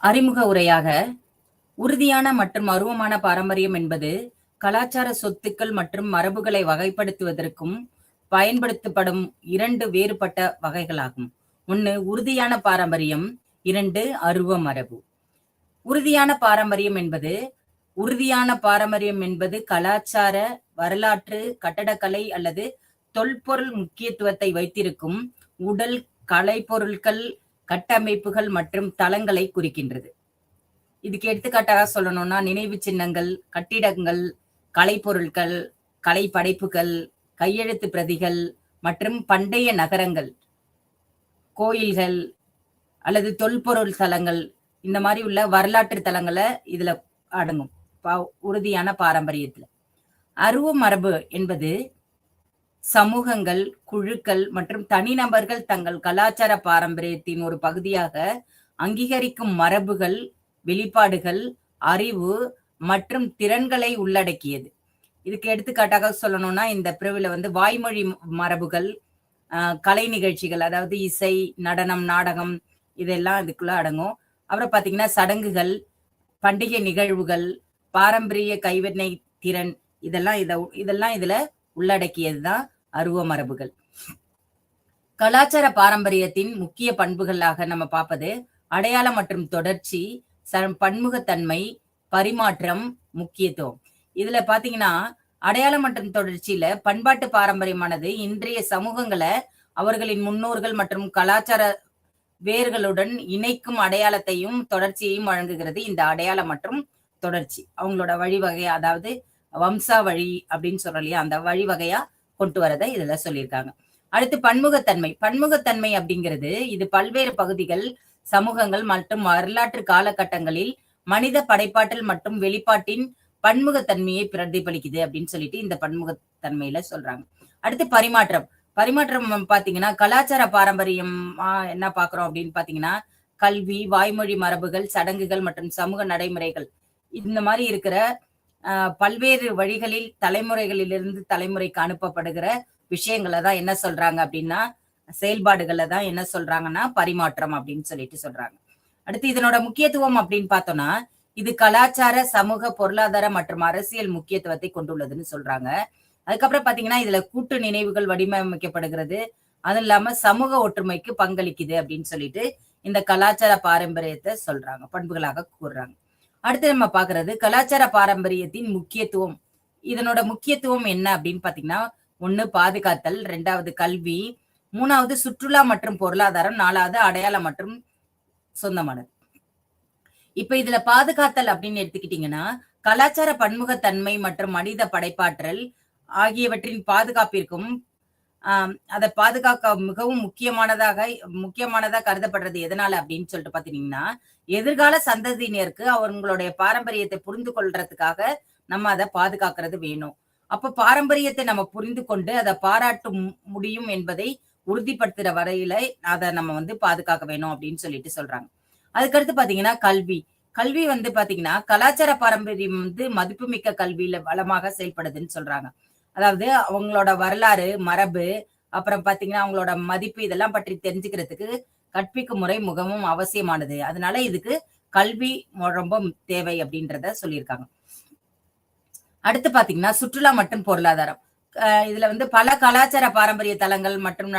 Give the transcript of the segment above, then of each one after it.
அறிமுக உரையாக, உறுதியான மற்றும் அருவமான பாரம்பரியம் என்பது கலாச்சார சொத்துக்கள் மற்றும் மரபுகளை வகைப்படுத்துவதற்கும் பயன்படுத்தப்படும் இரண்டு வேறுபட்ட வகைகளாகும். 1 உறுதியான பாரம்பரியம், 2 அருவ மரபு. உறுதியான பாரம்பரியம் என்பது கலாச்சார, வரலாற்று, கட்டடக்கலை அல்லது தொல்பொருள் முக்கியத்துவத்தை வைத்திருக்கும் உடல், கலைப்பொருட்கள், கட்டமைப்புகள் மற்றும் தளங்களை குறிக்கின்றது. இதுக்கு எடுத்துக்காட்டாக சொல்லணும்னா நினைவு சின்னங்கள், கட்டிடங்கள், கலைப்பொருட்கள், கலை படைப்புகள், கையெழுத்து பிரதிகள் மற்றும் பண்டைய நகரங்கள், கோயில்கள் அல்லது தொல்பொருள் தலங்கள், இந்த மாதிரி உள்ள வரலாற்று தலங்களை இதுல அடங்கும் உறுதியான பாரம்பரியத்துல. அருவ மரபு என்பது சமூகங்கள், குழுக்கள் மற்றும் தனிநபர்கள் தங்கள் கலாச்சார பாரம்பரியத்தின் ஒரு பகுதியாக அங்கீகரிக்கும் மரபுகள், வெளிப்பாடுகள், அறிவு மற்றும் திறன்களை உள்ளடக்கியது. இதுக்கு எடுத்துக்காட்டாக சொல்லணும்னா இந்த பிரிவுல வாய்மொழி மரபுகள், கலை நிகழ்ச்சிகள், அதாவது இசை, நடனம், நாடகம், இதெல்லாம் இதுக்குள்ள அடங்கும். அப்புறம் பாத்தீங்கன்னா சடங்குகள், பண்டிகை நிகழ்வுகள், பாரம்பரிய கைவினை திறன், இதெல்லாம் இதுல உள்ளடக்கியதுதான் அருவ மரபுகள். கலாச்சார பாரம்பரியத்தின் முக்கிய பண்புகளாக நம்ம பார்ப்பது அடையாளம் மற்றும் தொடர்ச்சி, பன்முகத்தன்மை, பரிமாற்றம், முக்கியத்துவம். இதுல பாத்தீங்கன்னா அடையாளம் மற்றும் தொடர்ச்சியில பண்பாட்டு பாரம்பரியமானது இன்றைய சமூகங்களை அவர்களின் முன்னோர்கள் மற்றும் கலாச்சார வேர்களுடன் இணைக்கும் அடையாளத்தையும் தொடர்ச்சியையும் வழங்குகிறது. இந்த அடையாளம் மற்றும் தொடர்ச்சி அவங்களோட வழிவகை, அதாவது வம்சா வழி அப்படின்னு சொல்றோம், அந்த வழிவகையா கொண்டு வரதை இதுல சொல்லியிருக்காங்க. அடுத்து பன்முகத்தன்மை அப்படிங்கிறது இது பல்வேறு பகுதிகள், சமூகங்கள் மற்றும் வரலாற்று காலகட்டங்களில் மனித படைப்பாற்றல் மற்றும் வெளிப்பாட்டின் பன்முகத்தன்மையை பிரதிபலிக்குது அப்படின்னு சொல்லிட்டு இந்த பன்முகத்தன்மையில சொல்றாங்க. அடுத்து பரிமாற்றம் பாத்தீங்கன்னா கலாச்சார பாரம்பரியம் என்ன பாக்குறோம் அப்படின்னு பாத்தீங்கன்னா கல்வி, வாய்மொழி மரபுகள், சடங்குகள் மற்றும் சமூக நடைமுறைகள், இந்த மாதிரி இருக்கிற பல்வேறு வழிகளில் தலைமுறைகளிலிருந்து தலைமுறைக்கு அனுப்பப்படுகிற விஷயங்களை தான் என்ன சொல்றாங்க அப்படின்னா, செயல்பாடுகளை தான் என்ன சொல்றாங்கன்னா பரிமாற்றம் அப்படின்னு சொல்லிட்டு சொல்றாங்க. அடுத்து இதனோட முக்கியத்துவம் அப்படின்னு பார்த்தோம்னா இது கலாச்சார, சமூக, பொருளாதார மற்றும் அரசியல் முக்கியத்துவத்தை கொண்டுள்ளதுன்னு சொல்றாங்க. அதுக்கப்புறம் பாத்தீங்கன்னா இதுல கூட்டு நினைவுகள் வடிவமைக்கப்படுகிறது, அது இல்லாம சமூக ஒற்றுமைக்கு பங்களிக்குது அப்படின்னு சொல்லிட்டு இந்த கலாச்சார பாரம்பரியத்தை சொல்றாங்க, பண்புகளாக கூறுறாங்க. அடுத்து நம்ம பாக்குறது கலாச்சார பாரம்பரியத்தின் முக்கியத்துவம். இதனோட முக்கியத்துவம் என்ன அப்படின்னு பாத்தீங்கன்னா 1 பாதுகாத்தல், 2வது கல்வி, 3வது சுற்றுலா மற்றும் பொருளாதாரம், 4வது அடையாளம் மற்றும் சொந்தமானது. இப்ப இதுல பாதுகாத்தல் அப்படின்னு எடுத்துக்கிட்டீங்கன்னா கலாச்சார பன்முகத்தன்மை மற்றும் மனித படைப்பாற்றல் ஆகியவற்றின் பாதுகாப்பிற்கும் அதை பாதுகாக்க மிகவும் முக்கியமானதா கருதப்படுறது எதனால அப்படின்னு சொல்லிட்டு பாத்தீங்கன்னா எதிர்கால சந்ததியினருக்கு அவங்களுடைய பாரம்பரியத்தை புரிந்து கொள்றதுக்காக நம்ம அதை பாதுகாக்கிறது வேணும். அப்ப பாரம்பரியத்தை நம்ம புரிந்து கொண்டு அதை பாராட்ட முடியும் என்பதை உறுதிப்படுத்துற வரையில அதை நம்ம பாதுகாக்க வேணும் அப்படின்னு சொல்லிட்டு சொல்றாங்க. அதுக்கடுத்து பாத்தீங்கன்னா கல்வி பாத்தீங்கன்னா கலாச்சார பாரம்பரியம் மதிப்புமிக்க கல்வியில வளமாக செயல்படுதுன்னு சொல்றாங்க. அதாவது அவங்களோட வரலாறு, மரபு, அப்புறம் பாத்தீங்கன்னா அவங்களோட மதிப்பு, இதெல்லாம் பற்றி தெரிஞ்சுக்கிறதுக்கு கற்பிக்கும் முறை மிகவும் அவசியமானது. அதனால இதுக்கு கல்வி ரொம்ப தேவை அப்படின்றத சொல்லியிருக்காங்க. அடுத்து பாத்தீங்கன்னா சுற்றுலா மற்றும் பொருளாதாரம். இதுல பல கலாச்சார பாரம்பரிய தலங்கள் மற்றும்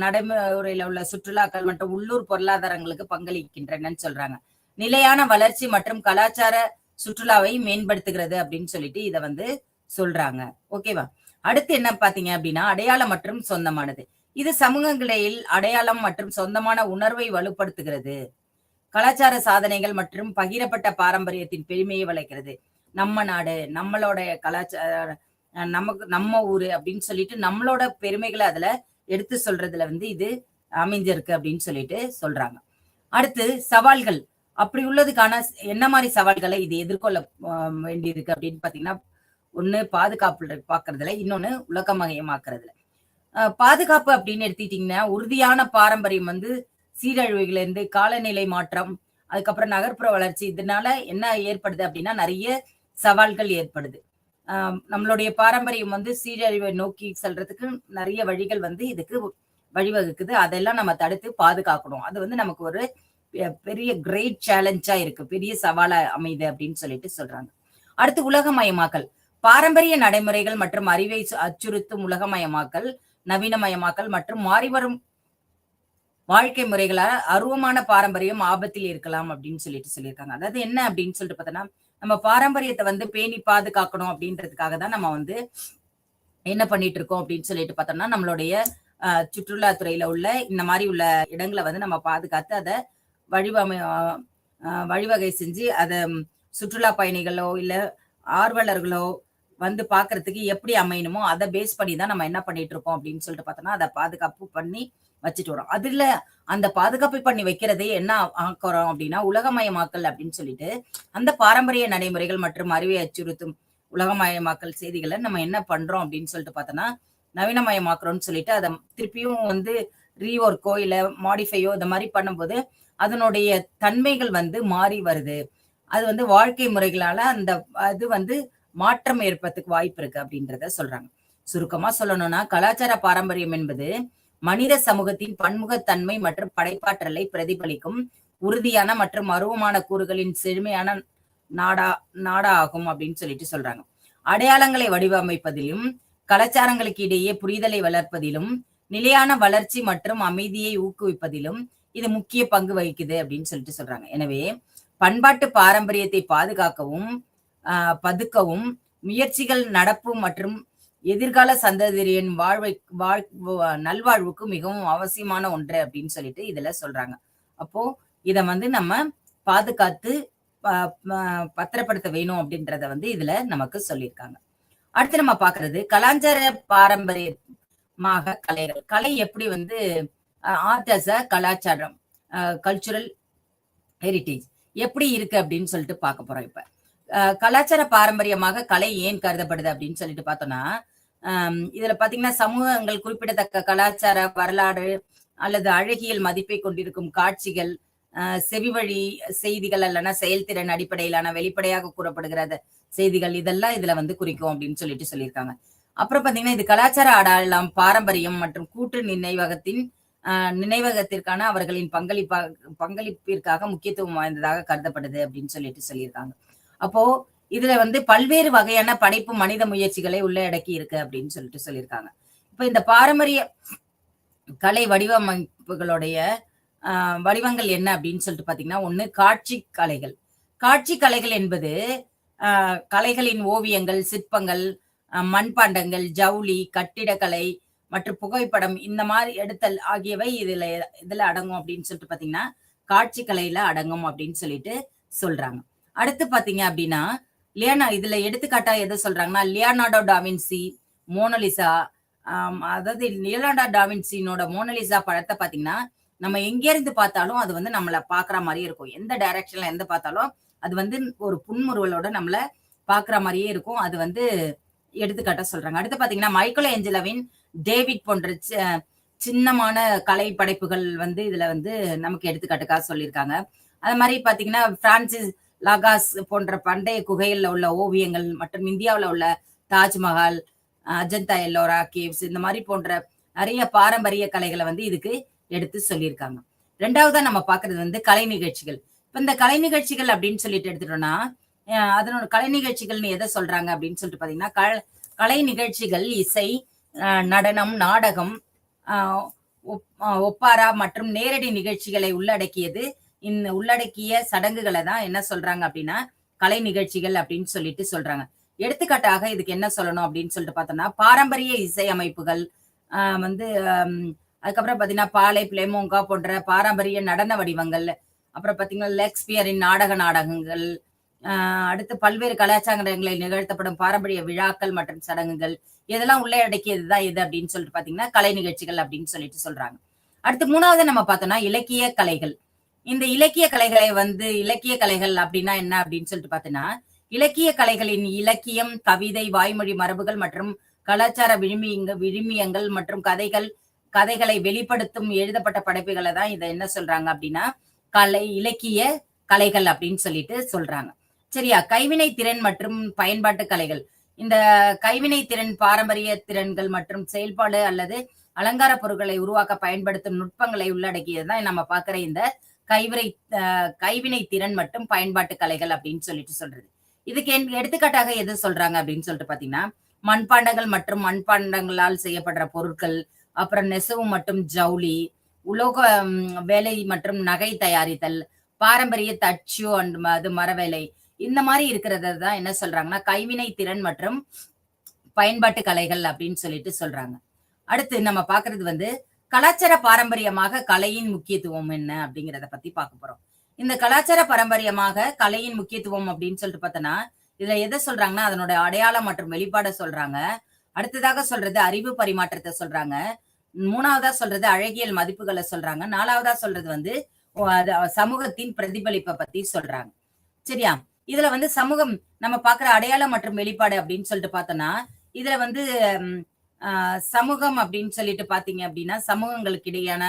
நடைமுறையில உள்ள சுற்றுலாக்கள் மற்றும் உள்ளூர் பொருளாதாரங்களுக்கு பங்களிக்கின்றனன்னு சொல்றாங்க. நிலையான வளர்ச்சி மற்றும் கலாச்சார சுற்றுலாவை மேம்படுத்துகிறது அப்படின்னு சொல்லிட்டு இதை சொல்றாங்க. ஓகேவா? அடுத்து என்ன பாத்தீங்க அப்படின்னா அடையாளம் மற்றும் சொந்தமானது. இது சமூகங்களில் அடையாளம் மற்றும் சொந்தமான உணர்வை வலுப்படுத்துகிறது. கலாச்சார சாதனைகள் மற்றும் பகிரப்பட்ட பாரம்பரியத்தின் பெருமையை வளைக்கிறது. நம்ம நாடு, நம்மளோட கலாச்சார, நம்ம ஊரு அப்படின்னு சொல்லிட்டு நம்மளோட பெருமைகளை அதுல எடுத்து சொல்றதுல இது அமைஞ்சிருக்கு அப்படின்னு சொல்லிட்டு சொல்றாங்க. அடுத்து சவால்கள். அப்படி உள்ளதுக்கான என்ன மாதிரி சவால்களை இது எதிர்கொள்ள வேண்டியிருக்கு அப்படின்னு பாத்தீங்கன்னா 1 பாதுகாப்பு பாக்குறதுல, இன்னொன்னு உலகமயமாக்குறதுல. பாதுகாப்பு அப்படின்னு எடுத்துக்கிட்டீங்கன்னா உறுதியான பாரம்பரியம் சீரழிவுகள் இருந்து காலநிலை மாற்றம், அதுக்கப்புறம் நகர்ப்புற வளர்ச்சி, இதனால என்ன ஏற்படுது அப்படின்னா நிறைய சவால்கள் ஏற்படுது. நம்மளுடைய பாரம்பரியம் சீரழிவை நோக்கி செல்றதுக்கு நிறைய வழிகள் இதுக்கு வழிவகுக்குது. அதெல்லாம் நம்ம தடுத்து பாதுகாக்கணும். அது நமக்கு ஒரு பெரிய கிரேட் சேலஞ்சா இருக்கு, பெரிய சவாலா அமையுது அப்படின்னு சொல்லிட்டு சொல்றாங்க. அடுத்து உலகமயமாக்கல். பாரம்பரிய நடைமுறைகள் மற்றும் அறிவை அச்சுறுத்தும் உலகமயமாக்கல், நவீனமயமாக்கல் மற்றும் மாறிவரும் வாழ்க்கை முறைகளால அருவமான பாரம்பரியம் ஆபத்தில் இருக்கலாம் அப்படின்னு சொல்லிட்டு சொல்லியிருக்காங்க. அதாவது என்ன அப்படின்னு சொல்லிட்டு பார்த்தோன்னா, நம்ம பாரம்பரியத்தை வந்து பேணி பாதுகாக்கணும் அப்படின்றதுக்காக தான் நம்ம வந்து என்ன பண்ணிட்டு இருக்கோம் அப்படின்னு சொல்லிட்டு பார்த்தோம்னா, நம்மளுடைய சுற்றுலாத்துறையில உள்ள இந்த மாதிரி உள்ள இடங்களை வந்து நம்ம பாதுகாத்து அதை வழிவமை வழிவகை செஞ்சு அதை சுற்றுலா பயணிகளோ இல்ல ஆர்வலர்களோ வந்து பாக்குறதுக்கு எப்படி அமையணுமோ அதை பேஸ் பண்ணி தான் நம்ம என்ன பண்ணிட்டு இருக்கோம் அப்படின்னு சொல்லிட்டு பார்த்தோம்னா, அதை பாதுகாப்பு பண்ணி வச்சுட்டு வரோம். அதுல அந்த பாதுகாப்பு பண்ணி வைக்கிறதே என்ன ஆக்குறோம் அப்படின்னா உலகமயமாக்கல் அப்படின்னு சொல்லிட்டு அந்த பாரம்பரிய நடைமுறைகள் மற்றும் அறிவை அச்சுறுத்தும் உலகமயமாக்கல் செய்திகளை நம்ம என்ன பண்றோம் அப்படின்னு சொல்லிட்டு பார்த்தோம்னா நவீனமயமாக்குறோம்னு சொல்லிட்டு அதை திருப்பியும் வந்து ரீஒர்க்கோ இல்ல மாடிஃபையோ இந்த மாதிரி பண்ணும்போது அதனுடைய தன்மைகள் வந்து மாறி வருது. அது வந்து வாழ்க்கை முறைகளால அந்த அது வந்து மாற்றம் ஏற்படுறதுக்கு வாய்ப்பு இருக்கு அப்படின்றத சொல்றாங்க. சுருக்கமா சொல்லணும்னா கலாச்சார பாரம்பரியம் என்பது மனித சமூகத்தின் பன்முகத்தன்மை மற்றும் படைப்பாற்றலை பிரதிபலிக்கும் உறுதியான மற்றும் அருவமான கூறுகளின் செழுமையான நாடா ஆகும் அப்படின்னு சொல்லிட்டு சொல்றாங்க. அடையாளங்களை வடிவமைப்பதிலும் கலாச்சாரங்களுக்கு இடையே புரிதலை வளர்ப்பதிலும் நிலையான வளர்ச்சி மற்றும் அமைதியை ஊக்குவிப்பதிலும் இது முக்கிய பங்கு வகிக்குது அப்படின்னு சொல்லிட்டு சொல்றாங்க. எனவே பண்பாட்டு பாரம்பரியத்தை பாதுகாக்கவும் பதுக்கவும் முயற்சிகள் நடப்பு மற்றும் எதிர்கால சந்ததியின் நல்வாழ்வுக்கு மிகவும் அவசியமான ஒன்று அப்படின்னு சொல்லிட்டு இதுல சொல்றாங்க. அப்போ இத வந்து நம்ம பாதுகாத்து பத்திரப்படுத்த வேணும் அப்படின்றத வந்து இதுல நமக்கு சொல்லியிருக்காங்க. அடுத்து நம்ம பாக்குறது கலாச்சார பாரம்பரியமாக கலைகள். கலை எப்படி வந்து ஆர்ட் அஸ் அ கலாச்சாரம் கல்ச்சுரல் ஹெரிட்டேஜ் எப்படி இருக்கு அப்படின்னு சொல்லிட்டு பார்க்க போறோம். இப்ப கலாச்சார பாரம்பரியமாக கலை ஏன் கருதப்படுது அப்படின்னு சொல்லிட்டு பார்த்தோம்னா இதுல பாத்தீங்கன்னா சமூகங்கள் குறிப்பிடத்தக்க கலாச்சார வரலாறு அல்லது அழகியல் மதிப்பை கொண்டிருக்கும் காட்சிகள் செவிவழி செய்திகள் அல்லனா செயல்திறன் அடிப்படையிலான வெளிப்படையாக கூறப்படுகிற செய்திகள் இதெல்லாம் இதுல வந்து குறிக்கும் அப்படின்னு சொல்லிட்டு சொல்லியிருக்காங்க. அப்புறம் பாத்தீங்கன்னா இது கலாச்சார அடையாளம் பாரம்பரியம் மற்றும் கூட்டு நினைவகத்திற்கான அவர்களின் பங்களிப்பிற்காக முக்கியத்துவம் வாய்ந்ததாக கருதப்படுது அப்படின்னு சொல்லிட்டு சொல்லியிருக்காங்க. அப்போ இதுல வந்து பல்வேறு வகையான படைப்பு மனித முயற்சிகளை உள்ளடக்கி இருக்கு அப்படின்னு சொல்லிட்டு சொல்லியிருக்காங்க. இப்ப இந்த பாரம்பரிய கலை வடிவமைப்புகளுடைய வடிவங்கள் என்ன அப்படின்னு சொல்லிட்டு பாத்தீங்கன்னா ஒண்ணு காட்சி கலைகள். காட்சி கலைகள் என்பது கலைகளின் ஓவியங்கள், சிற்பங்கள், மண்பாண்டங்கள், ஜவுளி, கட்டிடக்கலை மற்றும் புகைப்படம் இந்த மாதிரி எடுத்தல் ஆகியவை இதுல அடங்கும் அப்படின்னு சொல்லிட்டு பாத்தீங்கன்னா காட்சி கலையில அடங்கும் அப்படின்னு சொல்லிட்டு சொல்றாங்க. அடுத்து பாத்தீங்க அப்படின்னா இதுல எடுத்துக்காட்டா எதை சொல்றாங்கன்னா லியோனார்டோ டாவின்சி, மோனலிசா. அதாவது லியோனார்டோ டாவின்சினோட மோனலிசா படத்தை பாத்தீங்கன்னா நம்ம எங்க இருந்து பார்த்தாலும் அது வந்து நம்மள பாக்குற மாதிரியே இருக்கும். எந்த டைரக்ஷன்ல எந்த பார்த்தாலும் அது வந்து ஒரு புன்முறுவலோட நம்மள பாக்குற மாதிரியே இருக்கும். அது வந்து எடுத்துக்காட்டா சொல்றாங்க. அடுத்து பாத்தீங்கன்னா மைக்கேல் ஏஞ்சலோவின் டேவிட் போன்ற சின்னமான கலை படைப்புகள் வந்து இதுல வந்து நமக்கு எடுத்துக்காட்டுக்காக சொல்லியிருக்காங்க. அது மாதிரி பாத்தீங்கன்னா பிரான்சிஸ் லாகாஸ் போன்ற பண்டைய குகைகள்ல உள்ள ஓவியங்கள் மற்றும் இந்தியாவில் உள்ள தாஜ்மஹால், அஜந்தா எல்லோரா கேவ்ஸ் இந்த மாதிரி போன்ற நிறைய பாரம்பரிய கலைகளை வந்து இதுக்கு எடுத்து சொல்லியிருக்காங்க. ரெண்டாவதா நம்ம பாக்குறது வந்து கலை நிகழ்ச்சிகள். இப்ப இந்த கலை நிகழ்ச்சிகள் அப்படின்னு சொல்லிட்டு எடுத்துட்டோம்னா அதனோட கலை நிகழ்ச்சிகள்னு எதை சொல்றாங்க அப்படின்னு சொல்லிட்டு பாத்தீங்கன்னா கலை நிகழ்ச்சிகள் இசை, நடனம், நாடகம், ஒப்பாரா மற்றும் நேரடி நிகழ்ச்சிகளை உள்ளடக்கிய சடங்குகளை தான் என்ன சொல்றாங்க அப்படின்னா கலை நிகழ்ச்சிகள் அப்படின்னு சொல்லிட்டு சொல்றாங்க. எடுத்துக்காட்டாக இதுக்கு என்ன சொல்லணும் அப்படின்னு சொல்லிட்டு பார்த்தோம்னா பாரம்பரிய இசை அமைப்புகள் வந்து அதுக்கப்புறம் பாத்தீங்கன்னா பாலை, பிளேமோங்கா போன்ற பாரம்பரிய நடன வடிவங்கள், அப்புறம் பாத்தீங்கன்னா லேக்ஸ்பியரின் நாடகங்கள், அடுத்து பல்வேறு கலாச்சாரங்களில் நிகழ்த்தப்படும் பாரம்பரிய விழாக்கள் மற்றும் சடங்குகள் இதெல்லாம் உள்ளடக்கியதுதான் எது அப்படின்னு சொல்லிட்டு பாத்தீங்கன்னா கலை நிகழ்ச்சிகள் அப்படின்னு சொல்லிட்டு சொல்றாங்க. அடுத்து மூணாவது நம்ம பார்த்தோம்னா இலக்கிய கலைகள். இந்த இலக்கிய கலைகளை வந்து இலக்கிய கலைகள் அப்படின்னா என்ன அப்படின்னு சொல்லிட்டு பார்த்தோம்னா இலக்கிய கலைகளின் இலக்கியம், கவிதை, வாய்மொழி மரபுகள் மற்றும் கலாச்சார விழுமியங்கள் மற்றும் கதைகளை வெளிப்படுத்தும் எழுதப்பட்ட படைப்புகளை தான் இதை என்ன சொல்றாங்க அப்படின்னா இலக்கிய கலைகள் அப்படின்னு சொல்லிட்டு சொல்றாங்க. சரியா? கைவினை திறன் மற்றும் பயன்பாட்டு கலைகள். இந்த கைவினை திறன் பாரம்பரிய திறன்கள் மற்றும் செயல்பாடு அல்லது அலங்கார பொருட்களை உருவாக்க பயன்படுத்தும் நுட்பங்களை உள்ளடக்கியதுதான் நம்ம பார்க்கிற இந்த கைவினை திறன் மற்றும் பயன்பாட்டு கலைகள் அப்படின்னு சொல்றது. இதுக்கு எடுத்துக்காட்டாக எது சொல்றாங்க அப்படின்னு சொல்லிட்டு பாத்தீங்கன்னா, மண்பாண்டங்கள் மற்றும் மண்பாண்டங்களால் செய்யப்படுற பொருட்கள், அப்புறம் நெசவு மற்றும் ஜவுளி, உலோக வேலை மற்றும் நகை தயாரித்தல், பாரம்பரிய தச்சு அது மரவேலை, இந்த மாதிரி இருக்கிறத தான் என்ன சொல்றாங்கன்னா கைவினை திறன் மற்றும் பயன்பாட்டு கலைகள் அப்படின்னு சொல்றாங்க. அடுத்து நம்ம பாக்குறது வந்து கலாச்சார பாரம்பரியமாக கலையின் முக்கியத்துவம் என்ன அப்படிங்கிறத பத்தி பார்க்க போறோம். இந்த கலாச்சார பாரம்பரியமாக கலையின் முக்கியத்துவம் அப்படின்னு சொல்லிட்டு பார்த்தோன்னா, இதுல எதை சொல்றாங்கன்னா அதனோட அடையாளம் மற்றும் வெளிப்பாட சொல்றாங்க. அடுத்ததாக சொல்றது அறிவு பரிமாற்றத்தை சொல்றாங்க. மூணாவதா சொல்றது அழகியல் மதிப்புகளை சொல்றாங்க. நாலாவதா சொல்றது வந்து சமூகத்தின் பிரதிபலிப்பை பத்தி சொல்றாங்க. சரியா? இதுல வந்து சமூகம் நம்ம பாக்குற அடையாளம் மற்றும் வெளிப்பாடு அப்படின்னு சொல்லிட்டு பார்த்தோம்னா, இதுல வந்து சமூகம் அப்படின்னு சொல்லிட்டு பாத்தீங்க அப்படின்னா, சமூகங்களுக்கு இடையான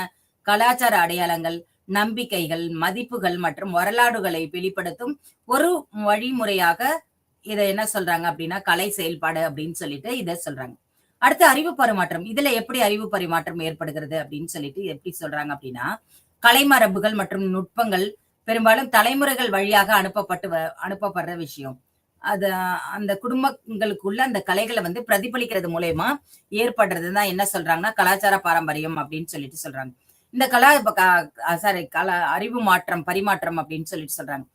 கலாச்சார அடையாளங்கள், நம்பிக்கைகள், மதிப்புகள் மற்றும் வரலாறுகளை வெளிப்படுத்தும் ஒரு வழிமுறையாக இதை என்ன சொல்றாங்க அப்படின்னா கலை செயல்பாடு அப்படின்னு சொல்லிட்டு இதை சொல்றாங்க. அடுத்து அறிவு பரிமாற்றம். இதுல எப்படி அறிவு பரிமாற்றம் ஏற்படுகிறது அப்படின்னு சொல்லிட்டு எப்படி சொல்றாங்க அப்படின்னா, கலைமரபுகள் மற்றும் நுட்பங்கள் பெரும்பாலும் தலைமுறைகள் வழியாக அனுப்பப்படுற விஷயம். அது அந்த குடும்பங்களுக்குள்ள அந்த கலைகளை வந்து பிரதிபலிக்கிறது மூலயமா ஏற்படுறதுதான் என்ன சொல்றாங்கன்னா கலாச்சார பாரம்பரியம் அப்படின்னு சொல்லிட்டு சொல்றாங்க. இந்த அறிவு பரிமாற்றம் அப்படின்னு சொல்லிட்டு சொல்றாங்க.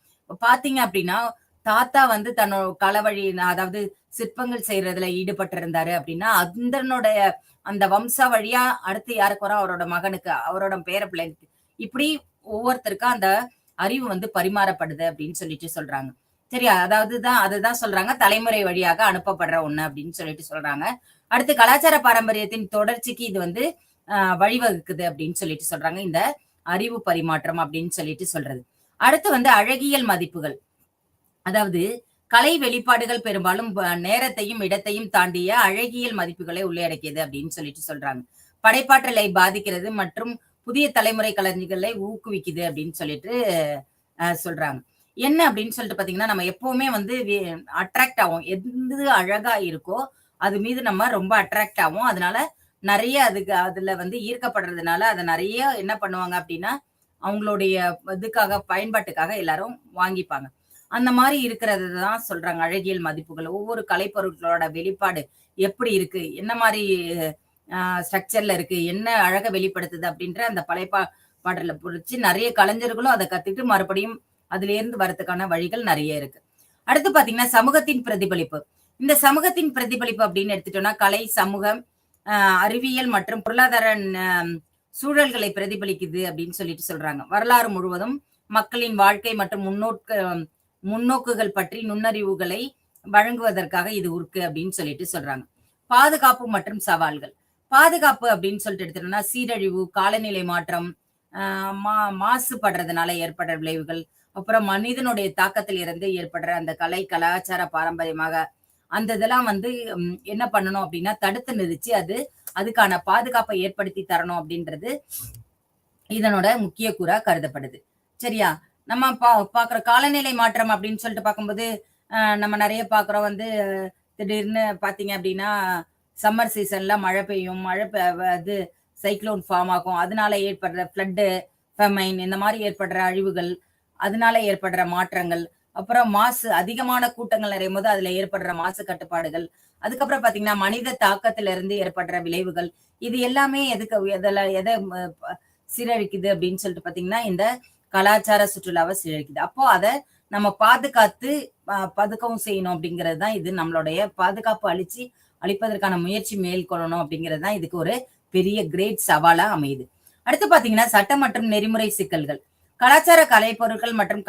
பாத்தீங்க அப்படின்னா தாத்தா வந்து தன்னோட களவழி அதாவது சிற்பங்கள் செய்யறதுல ஈடுபட்டு இருந்தாரு அப்படின்னா அதனுடைய அந்த வம்சா வழியா அடுத்து யாருக்கு வரும் அவரோட மகனுக்கு, அவரோட பேர பிள்ளைக்கு, இப்படி ஒவ்வொருத்தருக்கும் அந்த அறிவு வந்து பரிமாறப்படுது அப்படின்னு சொல்லிட்டு சொல்றாங்க. சரியா? அதுதான் சொல்றாங்க தலைமுறை வழியாக அனுப்பப்படுற ஒண்ணு அப்படின்னு சொல்லிட்டு சொல்றாங்க. அடுத்து கலாச்சார பாரம்பரியத்தின் தொடர்ச்சிக்கு இது வந்து வழிவகுக்குது அப்படின்னு சொல்லிட்டு சொல்றாங்க இந்த அறிவு பரிமாற்றம் அப்படின்னு சொல்லிட்டு சொல்றது. அடுத்து வந்து அழகியல் மதிப்புகள், அதாவது கலை வெளிப்பாடுகள் பெரும்பாலும் நேரத்தையும் இடத்தையும் தாண்டிய அழகியல் மதிப்புகளை உள்ளடக்கியது அப்படின்னு சொல்லிட்டு சொல்றாங்க. படைப்பாற்றலை பாதிக்கிறது மற்றும் புதிய தலைமுறை கலைஞர்களை ஊக்குவிக்குது அப்படின்னு சொல்லிட்டு சொல்றாங்க. என்ன அப்படின்னு சொல்லிட்டு பாத்தீங்கன்னா, நம்ம எப்பவுமே வந்து அட்ராக்ட் ஆகும். எது அழகா இருக்கோ அது மீது நம்ம ரொம்ப அட்ராக்ட் ஆகும். அதனால நிறைய அதுல வந்து ஈர்க்கப்படுறதுனால அதை நிறைய என்ன பண்ணுவாங்க அப்படின்னா அவங்களுடைய இதுக்காக பயன்பாட்டுக்காக எல்லாரும் வாங்கிப்பாங்க. அந்த மாதிரி இருக்கிறது தான் சொல்றாங்க அழகியல் மதிப்புகள். ஒவ்வொரு கலைப்பொருட்களோட வெளிப்பாடு எப்படி இருக்கு, என்ன மாதிரி ஸ்ட்ரக்சர்ல இருக்கு, என்ன அழக வெளிப்படுத்துது அப்படின்ற அந்த பாடல புடிச்சு நிறைய கலைஞர்களும் அதை கத்துட்டு மறுபடியும் அதுல இருந்து வரதுக்கான வழிகள் நிறைய இருக்கு. அடுத்து பாத்தீங்கன்னா சமூகத்தின் பிரதிபலிப்பு. இந்த சமூகத்தின் பிரதிபலிப்பு அப்படின்னு எடுத்துட்டோம்னா கலை, சமூகம், அறிவியல் மற்றும் பொருளாதார சூழல்களை பிரதிபலிக்குது அப்படின்னு சொல்லிட்டு சொல்றாங்க. வரலாறு முழுவதும் மக்களின் வாழ்க்கை மற்றும் முன்னோக்குகள் பற்றி நுண்ணறிவுகளை வழங்குவதற்காக இது இருக்கு அப்படின்னு சொல்லிட்டு சொல்றாங்க. பாதுகாப்பு மற்றும் சவால்கள். பாதுகாப்பு அப்படின்னு சொல்லிட்டு எடுத்துட்டோம்னா சீரழிவு, காலநிலை மாற்றம், மாசுபடுறதுனால ஏற்படுற விளைவுகள், அப்புறம் மனிதனுடைய தாக்கத்தில் இருந்து ஏற்படுற அந்த கலை கலாச்சார பாரம்பரியமாக அந்த இதெல்லாம் வந்து என்ன பண்ணணும் அப்படின்னா தடுத்து நிறுத்தி அதுக்கான பாதுகாப்பை ஏற்படுத்தி தரணும் அப்படின்றது இதனோட முக்கிய கூறா கருதப்படுது. சரியா? நம்ம பாக்குற காலநிலை மாற்றம் அப்படின்னு சொல்லிட்டு பார்க்கும்போது நம்ம நிறைய பாக்குறோம். வந்து திடீர்னு பாத்தீங்க அப்படின்னா சம்மர் சீசன்ல மழை பெய்யும், அது சைக்ளோன் ஃபார்ம் ஆகும், அதனால ஏற்படுற ஃப்ளட்டு, ஃபெமைன், இந்த மாதிரி ஏற்படுற அழிவுகள், அதனால ஏற்படுற மாற்றங்கள், அப்புறம் அதிகமான கூட்டங்கள் நிறையும் போது அதுல ஏற்படுற மாசு கட்டுப்பாடுகள், அதுக்கப்புறம் பாத்தீங்கன்னா மனித தாக்கத்துல இருந்து ஏற்படுற விளைவுகள், இது எல்லாமே எதை சீரழிக்குது அப்படின்னு சொல்லிட்டு பாத்தீங்கன்னா இந்த கலாச்சார சுற்றுலாவை சீரழிக்குது. அப்போ அதை நம்ம பாதுகாத்து பதுக்கவும் செய்யணும் அப்படிங்கிறது தான் இது நம்மளுடைய பாதுகாப்பு அளிப்பதற்கான முயற்சி மேற்கொள்ளணும் அப்படிங்கிறது தான் இதுக்கு ஒரு பெரிய கிரேட் சவாலா அமையுது. அடுத்து பாத்தீங்கன்னா சட்டம் மற்றும் நெறிமுறை சிக்கல்கள். கலாச்சார கலைப்பொருட்கள் மற்றும்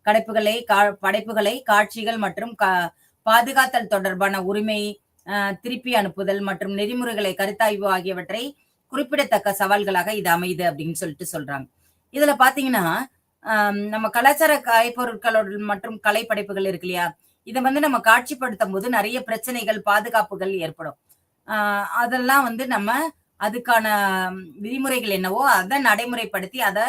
படைப்புகளை காட்சிகள் மற்றும் பாதுகாத்தல் தொடர்பான உரிமை, திருப்பி அனுப்புதல் மற்றும் நெறிமுறைகளை கருத்தாய்வு ஆகியவற்றை குறிப்பிடத்தக்க சவால்களாக இது அமையுது அப்படின்னு சொல்லிட்டு சொல்றாங்க. இதுல பாத்தீங்கன்னா நம்ம கலாச்சார கலைப்பொருட்களோட மற்றும் கலைப்படைப்புகள் இருக்கு இல்லையா, இதை வந்து நம்ம காட்சிப்படுத்தும் போது நிறைய பிரச்சனைகள், பாதுகாப்புகள் ஏற்படும். அதெல்லாம் வந்து நம்ம அதுக்கான விதிமுறைகள் என்னவோ அதை நடைமுறைப்படுத்தி அதை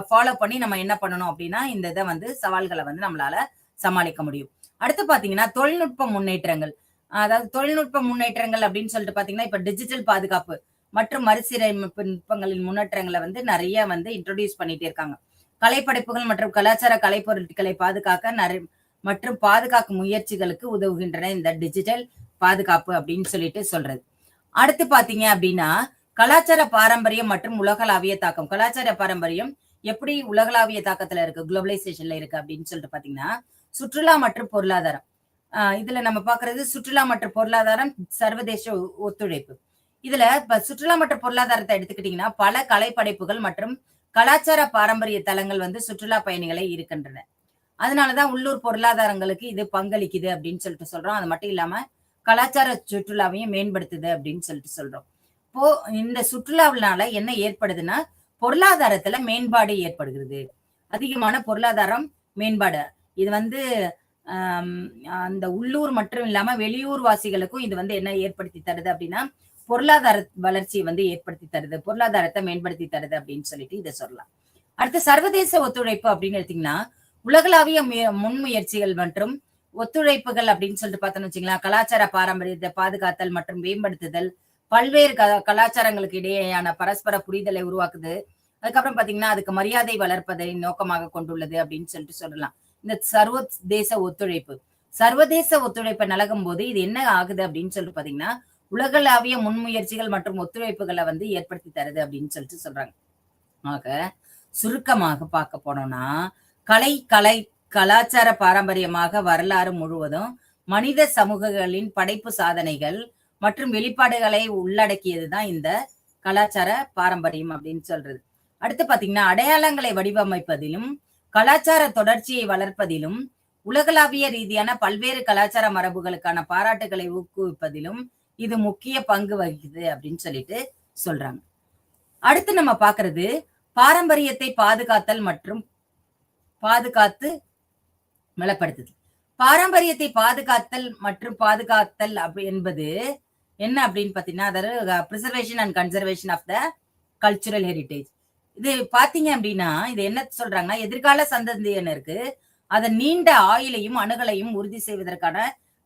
ஃபாலோ பண்ணி நம்ம என்ன பண்ணணும் அப்படின்னா இந்த இதை வந்து சவால்களை வந்து நம்மளால சமாளிக்க முடியும். அடுத்து பாத்தீங்கன்னா தொழில்நுட்ப முன்னேற்றங்கள். அதாவது தொழில்நுட்ப முன்னேற்றங்கள் அப்படின்னு சொல்லிட்டு பாத்தீங்கன்னா இப்ப டிஜிட்டல் பாதுகாப்பு, மற்றும் மறுசீரமைப்பு நுட்பங்களின் முன்னேற்றங்களை வந்து நிறைய வந்து இன்ட்ரோடியூஸ் பண்ணிட்டே இருக்காங்க. கலைப்படைப்புகள் மற்றும் கலாச்சார கலைப்பொருட்களை பாதுகாக்க மற்றும் பாதுகாக்கும் முயற்சிகளுக்கு உதவுகின்றன இந்த டிஜிட்டல் பாதுகாப்பு அப்படின்னு சொல்லிட்டு சொல்றது. அடுத்து பாத்தீங்க அப்படின்னா கலாச்சார பாரம்பரியம் மற்றும் உலகளாவிய தாக்கம். கலாச்சார பாரம்பரியம் எப்படி உலகளாவிய தாக்கத்துல இருக்கு, குளோபலைசேஷன்ல இருக்கு அப்படின்னு சொல்லிட்டு பாத்தீங்கன்னா சுற்றுலா மற்றும் பொருளாதாரம். இதுல நம்ம பாக்குறது சுற்றுலா மற்றும் பொருளாதாரம், சர்வதேச ஒத்துழைப்பு. இதுல சுற்றுலா மற்றும் பொருளாதாரத்தை எடுத்துக்கிட்டீங்கன்னா பல கலைப்படைப்புகள் மற்றும் கலாச்சார பாரம்பரிய தலங்கள் வந்து சுற்றுலா பயணிகளை இருக்கின்றன. அதனாலதான் உள்ளூர் பொருளாதாரங்களுக்கு இது பங்களிக்குது அப்படின்னு சொல்லிட்டு சொல்றோம். அது மட்டும் இல்லாம கலாச்சார சுற்றுலாவையும் மேம்படுத்துது அப்படின்னு சொல்லிட்டு சொல்றோம். இப்போ இந்த சுற்றுலாவினால என்ன ஏற்படுதுன்னா பொருளாதாரத்துல மேம்பாடு ஏற்படுகிறது. அதிகமான பொருளாதாரம் மேம்பாடு. இது வந்து அந்த உள்ளூர் மற்றும் இல்லாம வெளியூர் வாசிகளுக்கும் இது வந்து என்ன ஏற்படுத்தி தருது அப்படின்னா பொருளாதார வளர்ச்சியை வந்து ஏற்படுத்தி தருது, பொருளாதாரத்தை மேம்படுத்தி தருது அப்படின்னு சொல்லிட்டு இதை சொல்லலாம். அடுத்து சர்வதேச ஒத்துழைப்பு அப்படின்னு எடுத்தீங்கன்னா உலகளாவிய முன்முயற்சிகள் மற்றும் ஒத்துழைப்புகள் அப்படின்னு சொல்லிட்டு பார்த்தோம்னு வச்சுங்களேன், கலாச்சார பாரம்பரியத்தை பாதுகாத்தல் மற்றும் மேம்படுத்துதல், பல்வேறு கலாச்சாரங்களுக்கு இடையேயான பரஸ்பர புரிதலை உருவாக்குது. அதுக்கப்புறம் பாத்தீங்கன்னா அதுக்கு மரியாதை வளர்ப்பதை நோக்கமாக கொண்டுள்ளது அப்படின்னு சொல்லிட்டு சொல்லலாம். இந்த சர்வதேச ஒத்துழைப்பை நலகும் போது இது என்ன ஆகுது அப்படின்னு சொல்லிட்டு பாத்தீங்கன்னா உலகளாவிய முன்முயற்சிகள் மற்றும் ஒத்துழைப்புகளை வந்து ஏற்படுத்தி தருது அப்படின்னு சொல்லிட்டு சொல்றாங்க. ஆக சுருக்கமாக பார்க்க போனோம்னா கலாச்சார பாரம்பரியமாக வரலாறு முழுவதும் மனித சமூகங்களின் படைப்பு சாதனைகள் மற்றும் வெளிப்பாடுகளை உள்ளடக்கியதுதான் இந்த கலாச்சார பாரம்பரியம் அப்படின்னு சொல்றது. அடுத்து பாத்தீங்கன்னா அடையாளங்களை வடிவமைப்பதிலும் கலாச்சார தொடர்ச்சியை வளர்ப்பதிலும் உலகளாவிய ரீதியான பல்வேறு கலாச்சார மரபுகளுக்கான பாராட்டுகளை ஊக்குவிப்பதிலும் இது முக்கிய பங்கு வகிக்குது அப்படின்னு சொல்லிட்டு சொல்றாங்க. அடுத்து நம்ம பாக்குறது பாரம்பரியத்தை பாதுகாத்தல் மற்றும் வளப்படுத்துதல். பாரம்பரியத்தை பாதுகாத்தல் என்பது என்ன அப்படின்னு பாத்தீங்கன்னா அதாவது preservation and conservation of the cultural heritage. இது பாத்தீங்க அப்படின்னா இது என்ன சொல்றாங்கன்னா எதிர்கால சந்ததியினருக்கு அதன் நீண்ட ஆயுளையும் அணுகலையும் உறுதி செய்வதற்கான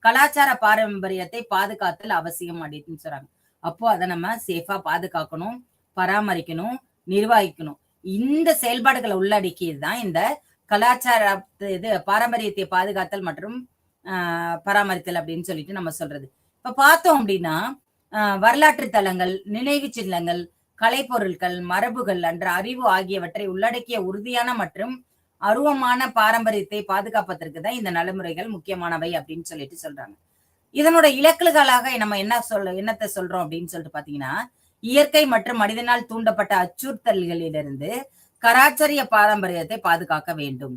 கலாச்சார பாரம்பரியத்தை பாதுகாத்தல் அவசியம் அப்படின்னு சொல்றாங்க. அப்போ அதை நம்ம சேஃபா பாதுகாக்கணும், பராமரிக்கணும், நிர்வகிக்கணும். இந்த செயல்பாடுகளை உள்ளடக்கியதுதான் இந்த கலாச்சார பாரம்பரியத்தை பாதுகாத்தல் மற்றும் பராமரித்தல் அப்படின்னு சொல்லிட்டு நம்ம சொல்றது. இப்ப பார்த்தோம் அப்படின்னா வரலாற்று தலங்கள், நினைவு சின்னங்கள், கலைப்பொருட்கள், மரபுகள் என்ற அறிவு ஆகியவற்றை உள்ளடக்கிய உறுதியான மற்றும் அருவமான பாரம்பரியத்தை பாதுகாப்பதற்கு தான் இந்த நடைமுறைகள் முக்கியமானவை அப்படின்னு சொல்லிட்டு சொல்றாங்க. இதனோட இலக்குகளாக நம்ம என்னத்தை சொல்றோம் அப்படின்னு சொல்லிட்டு பாத்தீங்கன்னா இயற்கை மற்றும் மனிதனால் தூண்டப்பட்ட அச்சுறுத்தல்களிலிருந்து கலாச்சாரிய பாரம்பரியத்தை பாதுகாக்க வேண்டும்.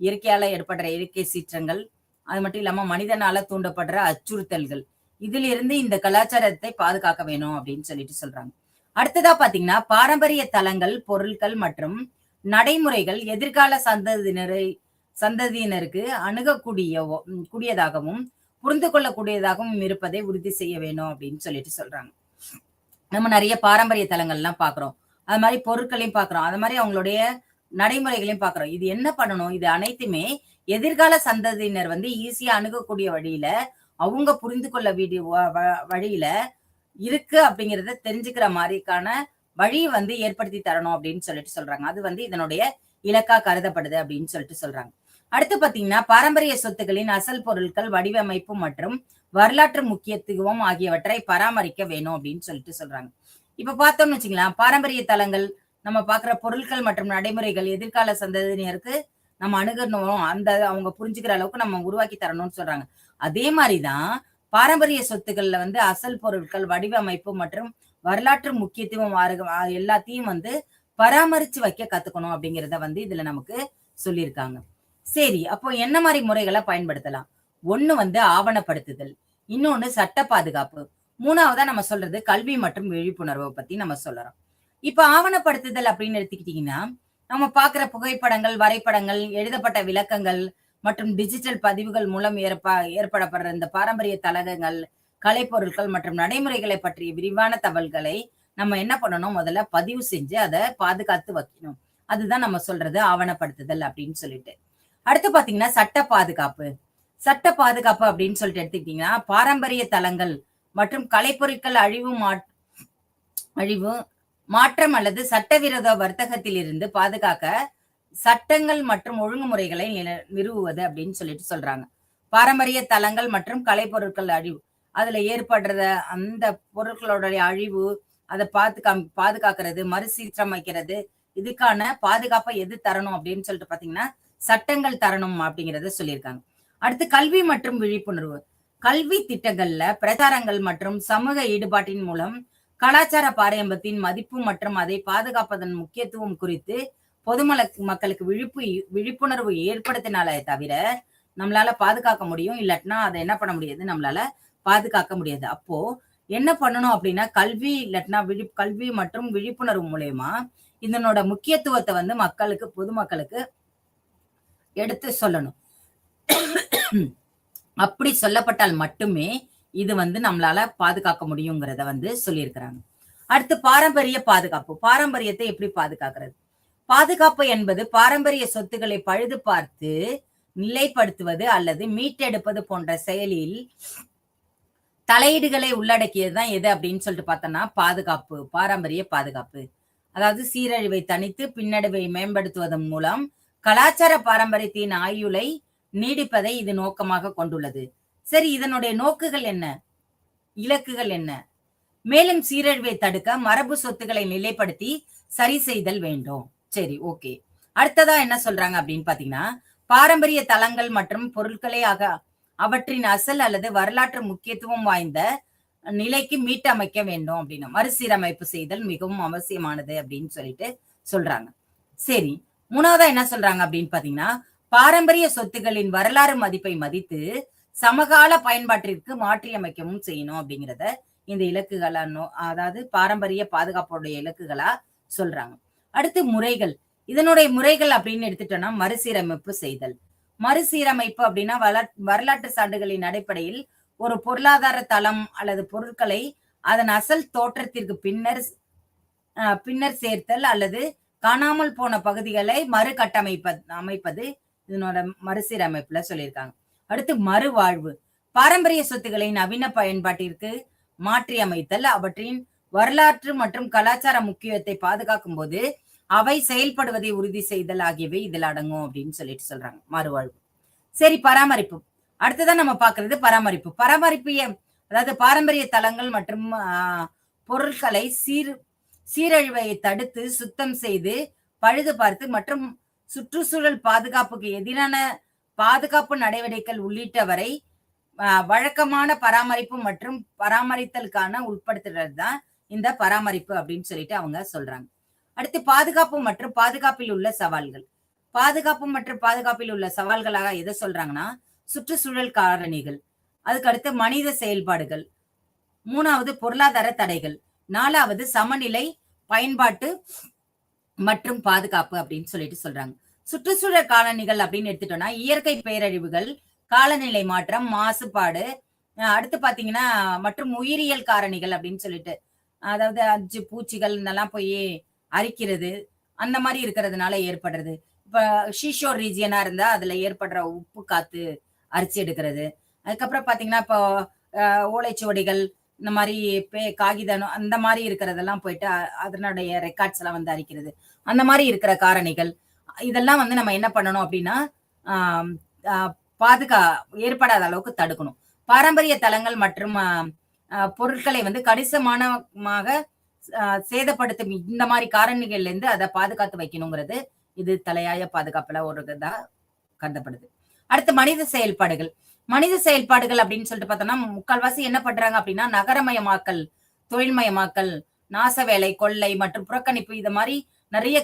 இயற்கையால ஏற்படுற இயற்கை சீற்றங்கள், அது மட்டும் இல்லாம மனிதனால தூண்டப்படுற அச்சுறுத்தல்கள், இதிலிருந்து இந்த கலாச்சாரத்தை பாதுகாக்க வேணும் அப்படின்னு சொல்லிட்டு சொல்றாங்க. அடுத்ததா பாத்தீங்கன்னா பாரம்பரிய தலங்கள், பொருட்கள் மற்றும் நடைமுறைகள் எதிர்கால சந்ததியினருக்கு கூடியதாகவும் புரிந்து கொள்ளக்கூடியதாகவும் இருப்பதை உறுதி செய்ய வேணும் அப்படின்னு சொல்லிட்டு சொல்றாங்க. நம்ம நிறைய பாரம்பரிய தலங்கள்லாம் பாக்குறோம், அது மாதிரி பொருட்களையும் பாக்குறோம், அது மாதிரி அவங்களுடைய நடைமுறைகளையும் பாக்குறோம். இது என்ன பண்ணணும், இது அனைத்துமே எதிர்கால சந்ததியினர் வந்து ஈஸியா அணுகக்கூடிய வழியில, அவங்க புரிந்து கொள்ள வழியில இருக்கு அப்படிங்கறத தெரிஞ்சுக்கிற மாதிரிக்கான வழி வந்து ஏற்படுத்தி தரணும் அப்படின்னு சொல்லிட்டு சொல்றாங்க. அது வந்து இதனுடைய இலக்கா கருதப்படுது அப்படின்னு சொல்லிட்டு சொல்றாங்க. அடுத்து பாத்தீங்கன்னா பாரம்பரிய சொத்துக்களின் அசல் பொருட்கள், வடிவமைப்பு மற்றும் வரலாற்று முக்கியத்துவம் ஆகியவற்றை பராமரிக்க வேணும் அப்படின்னு சொல்லிட்டு சொல்றாங்க. இப்ப பார்த்தோம்னு வச்சுக்கலாம், பாரம்பரிய தலங்கள், நம்ம பாக்குற பொருட்கள் மற்றும் நடைமுறைகள் எதிர்கால சந்ததியினருக்கு நம்ம அணுகணும், அவங்க புரிஞ்சுக்கிற அளவுக்கு நம்ம உருவாக்கி தரணும்னு சொல்றாங்க. அதே மாதிரிதான் பாரம்பரிய சொத்துக்கள்ல வந்து அசல் பொருட்கள், வடிவமைப்பு மற்றும் வரலாற்று முக்கியத்துவம் எல்லாத்தையும் வந்து பராமரிச்சு வைக்க கத்துக்கணும் அப்படிங்கிறத வந்து இதுல நமக்கு சொல்லியிருக்காங்க. சரி, அப்போ என்ன மாதிரி முறைகளை பயன்படுத்தலாம்? ஒண்ணு வந்து ஆவணப்படுத்துதல், இன்னொன்னு சட்ட பாதுகாப்பு, மூணாவதா நம்ம சொல்றது கல்வி மற்றும் விழிப்புணர்வை பத்தி நம்ம சொல்றோம். இப்ப ஆவணப்படுத்துதல் அப்படின்னு எடுத்துக்கிட்டீங்கன்னா நம்ம பாக்குற புகைப்படங்கள், வரைபடங்கள், எழுதப்பட்ட விளக்கங்கள் மற்றும் டிஜிட்டல் பதிவுகள் மூலம் ஏற்படப்படுற இந்த பாரம்பரிய தலகங்கள், கலைப்பொருட்கள் மற்றும் நடைமுறைகளை பற்றிய விரிவான தகவல்களை நம்ம என்ன பண்ணணும், முதல்ல பதிவு செஞ்சு அதை பாதுகாத்து வைக்கணும். அதுதான் நம்ம சொல்றது ஆவணப்படுத்துதல் அப்படின்னு சொல்லிட்டு. அடுத்து பாத்தீங்கன்னா சட்ட பாதுகாப்பு அப்படின்னு சொல்லிட்டு எடுத்துக்கிட்டீங்கன்னா பாரம்பரிய தலங்கள் மற்றும் கலைப்பொருட்கள் அழிவு, மாற்றம் அல்லது சட்டவிரோத வர்த்தகத்தில் இருந்து பாதுகாக்க சட்டங்கள் மற்றும் ஒழுங்குமுறைகளை நிறுவுவது அப்படின்னு சொல்லிட்டு சொல்றாங்க. பாரம்பரிய தலங்கள் மற்றும் கலைப்பொருட்கள் அழிவு, அதுல ஏற்படுற அந்த பொருட்களுடைய அழிவு, அதை பாதுகாக்கிறது, மறுசீரமைக்கிறது, இதுக்கான பாதுகாப்பை எது தரணும் அப்படின்னு சொல்லிட்டு பாத்தீங்கன்னா சட்டங்கள் தரணும் அப்படிங்கறத சொல்லியிருக்காங்க. அடுத்து கல்வி மற்றும் விழிப்புணர்வு. கல்வி திட்டங்கள்ல பிரச்சாரங்கள் மற்றும் சமூக ஈடுபாட்டின் மூலம் கலாச்சார பாரம்பரியத்தின் மதிப்பு மற்றும் அதை பாதுகாப்பதன் முக்கியத்துவம் குறித்து மக்களுக்கு விழிப்புணர்வு ஏற்படுத்தினாலே தவிர நம்மளால பாதுகாக்க முடியும். இல்லாட்டினா அதை என்ன பண்ண முடியாது, நம்மளால பாதுகாக்க முடியாது. அப்போ என்ன பண்ணணும் அப்படின்னா கல்வி இல்லாட்டினா கல்வி மற்றும் விழிப்புணர்வு மூலயமா இதனோட முக்கியத்துவத்தை வந்து மக்களுக்கு, பொதுமக்களுக்கு எடுத்து சொல்லணும். அப்படி சொல்லப்பட்டால் மட்டுமே இது வந்து நம்மளால பாதுகாக்க முடியுங்கிறத வந்து சொல்லியிருக்கிறாங்க. அடுத்து பாரம்பரிய பாதுகாப்பு. பாரம்பரியத்தை எப்படி பாதுகாக்கிறது? பாதுகாப்பு என்பது பாரம்பரிய சொத்துக்களை பழுது பார்த்து நிலைப்படுத்துவது அல்லது மீட்டெடுப்பது போன்ற செயலில் தலையீடுகளை உள்ளடக்கியதுதான் எது அப்படின்னு சொல்லிட்டு பார்த்தோம்னா பாதுகாப்பு, பாரம்பரிய பாதுகாப்பு. அதாவது சீரழிவை தணித்து பின்னடைவை மேம்படுத்துவதன் மூலம் கலாச்சார பாரம்பரியத்தின் ஆயுளை நீடிப்பதை இது நோக்கமாக கொண்டுள்ளது. சரி, இதனுடைய நோக்குகள் என்ன, இலக்குகள் என்ன? மேலும் சீரழிவை தடுக்க மரபு சொத்துக்களை நிலைப்படுத்தி சரி செய்தல் வேண்டும். சரி, ஓகே. அடுத்ததா என்ன சொல்றாங்க அப்படின்னு பாத்தீங்கன்னா பாரம்பரிய தலங்கள் மற்றும் பொருட்களை அவற்றின் அசல் அல்லது வரலாற்று முக்கியத்துவம் வாய்ந்த நிலைக்கு மீட்டமைக்க வேண்டும் அப்படின்னு, மறுசீரமைப்பு செய்தல் மிகவும் அவசியமானது அப்படின்னு சொல்லிட்டு சொல்றாங்க. சரி, மூணாவதா என்ன சொல்றாங்க அப்படின்னு பாத்தீங்கன்னா பாரம்பரிய சொத்துக்களின் வரலாறு மதிப்பை மதித்து சமகால பயன்பாட்டிற்கு மாற்றி அமைக்கவும் செய்யணும் அப்படிங்கிறத இந்த இலக்குகளா, அதாவது பாரம்பரிய பாதுகாப்புடைய இலக்குகளா சொல்றாங்க. அடுத்து முறைகள். இதனுடைய முறைகள் அப்படின்னு எடுத்துட்டோம்னா மறுசீரமைப்பு செய்தல். மறுசீரமைப்பு அப்படின்னா வரலாற்று சான்றுகளின் அடிப்படையில் ஒரு பொருளாதார தளம் அல்லது பொருட்களை அதன் அசல் தோற்றத்திற்கு பின்னர் சேர்த்தல் அல்லது காணாமல் போன பகுதிகளை அமைப்பது இதனோட மறுசீரமைப்புல சொல்லியிருக்காங்க. அடுத்து மறுவாழ்வு. பாரம்பரிய சொத்துக்களை நவீன பயன்பாட்டிற்கு மாற்றி அமைத்தல், அவற்றின் வரலாற்று மற்றும் கலாச்சார முக்கியத்தை பாதுகாக்கும் போது அவை செயல்படுவதை உறுதி செய்தல் ஆகியவை இதில் அடங்கும் அப்படின்னு சொல்லிட்டு சொல்றாங்க. மறுவாழ்வு. சரி, பராமரிப்பு. அடுத்ததான் நம்ம பாக்குறது பராமரிப்பு. பராமரிப்பு அதாவது பாரம்பரிய தலங்கள் மற்றும் பொருட்களை சீரழிவை தடுத்து சுத்தம் செய்து பழுது பார்த்து மற்றும் சுற்றுச்சூழல் பாதுகாப்புக்கு எதிரான பாதுகாப்பு நடவடிக்கைகள் உள்ளிட்டவரை வழக்கமான பராமரிப்பு மற்றும் பராமரித்தலுக்கான உட்படுத்துறது தான் இந்த பராமரிப்பு அப்படின்னு சொல்லிட்டு அவங்க சொல்றாங்க. அடுத்து பாதுகாப்பு மற்றும் பாதுகாப்பில் உள்ள சவால்கள். பாதுகாப்பு மற்றும் பாதுகாப்பில் உள்ள சவால்களாக எதை சொல்றாங்கன்னா சுற்றுச்சூழல் காரணிகள், அதுக்கு அடுத்து மனித செயல்பாடுகள், மூணாவது பொருளாதார தடைகள், நாலாவது சமநிலை பயன்பாட்டு மற்றும் பாதுகாப்பு அப்படின்னு சொல்லிட்டு சொல்றாங்க. சுற்றுச்சூழல் காரணிகள் அப்படின்னு எடுத்துட்டோம்னா இயற்கை பேரழிவுகள், காலநிலை மாற்றம், மாசுபாடு, அடுத்து பாத்தீங்கன்னா மற்றும் உயிரியல் காரணிகள் அப்படின்னு சொல்லிட்டு, அதாவது அஞ்சு பூச்சிகள் இதெல்லாம் போய் அரிக்கிறது, அந்த மாதிரி இருக்கிறதுனால ஏற்படுறது. இப்ப ஷீஷோர் ரீஜியனா இருந்தா அதுல ஏற்படுற உப்பு காத்து அரிச்சு எடுக்கிறது. அதுக்கப்புறம் பாத்தீங்கன்னா இப்போ ஓலைச்சுவடிகள், இந்த மாதிரி காகிதம் அந்த மாதிரி இருக்கிறதெல்லாம் போயிட்டு அதனுடைய ரெக்கார்ட்ஸ் எல்லாம் வந்து அரிக்கிறது. அந்த மாதிரி இருக்கிற காரணிகள் இதெல்லாம் வந்து நம்ம என்ன பண்ணணும் அப்படின்னா ஏற்படாத அளவுக்கு தடுக்கணும். பாரம்பரிய தலங்கள் மற்றும் பொருட்களை வந்து கணிசமாக சேதப்படுத்தும் இந்த மாதிரி காரணிகள்ல இருந்து அதை பாதுகாத்து வைக்கணுங்கிறது இது தலையாய பாதுகாப்புல ஒரு இதா கருதப்படுது. அடுத்து மனித செயல்பாடுகள். மனித செயல்பாடுகள் அப்படின்னு சொல்லிட்டு பார்த்தோம்னா முக்கால்வாசி என்ன பண்றாங்க அப்படின்னா நகரமயமாக்கல், தொழில்மயமாக்கல், நாச வேலை, கொள்ளை மற்றும் புறக்கணிப்பு, இது மாதிரி நிறைய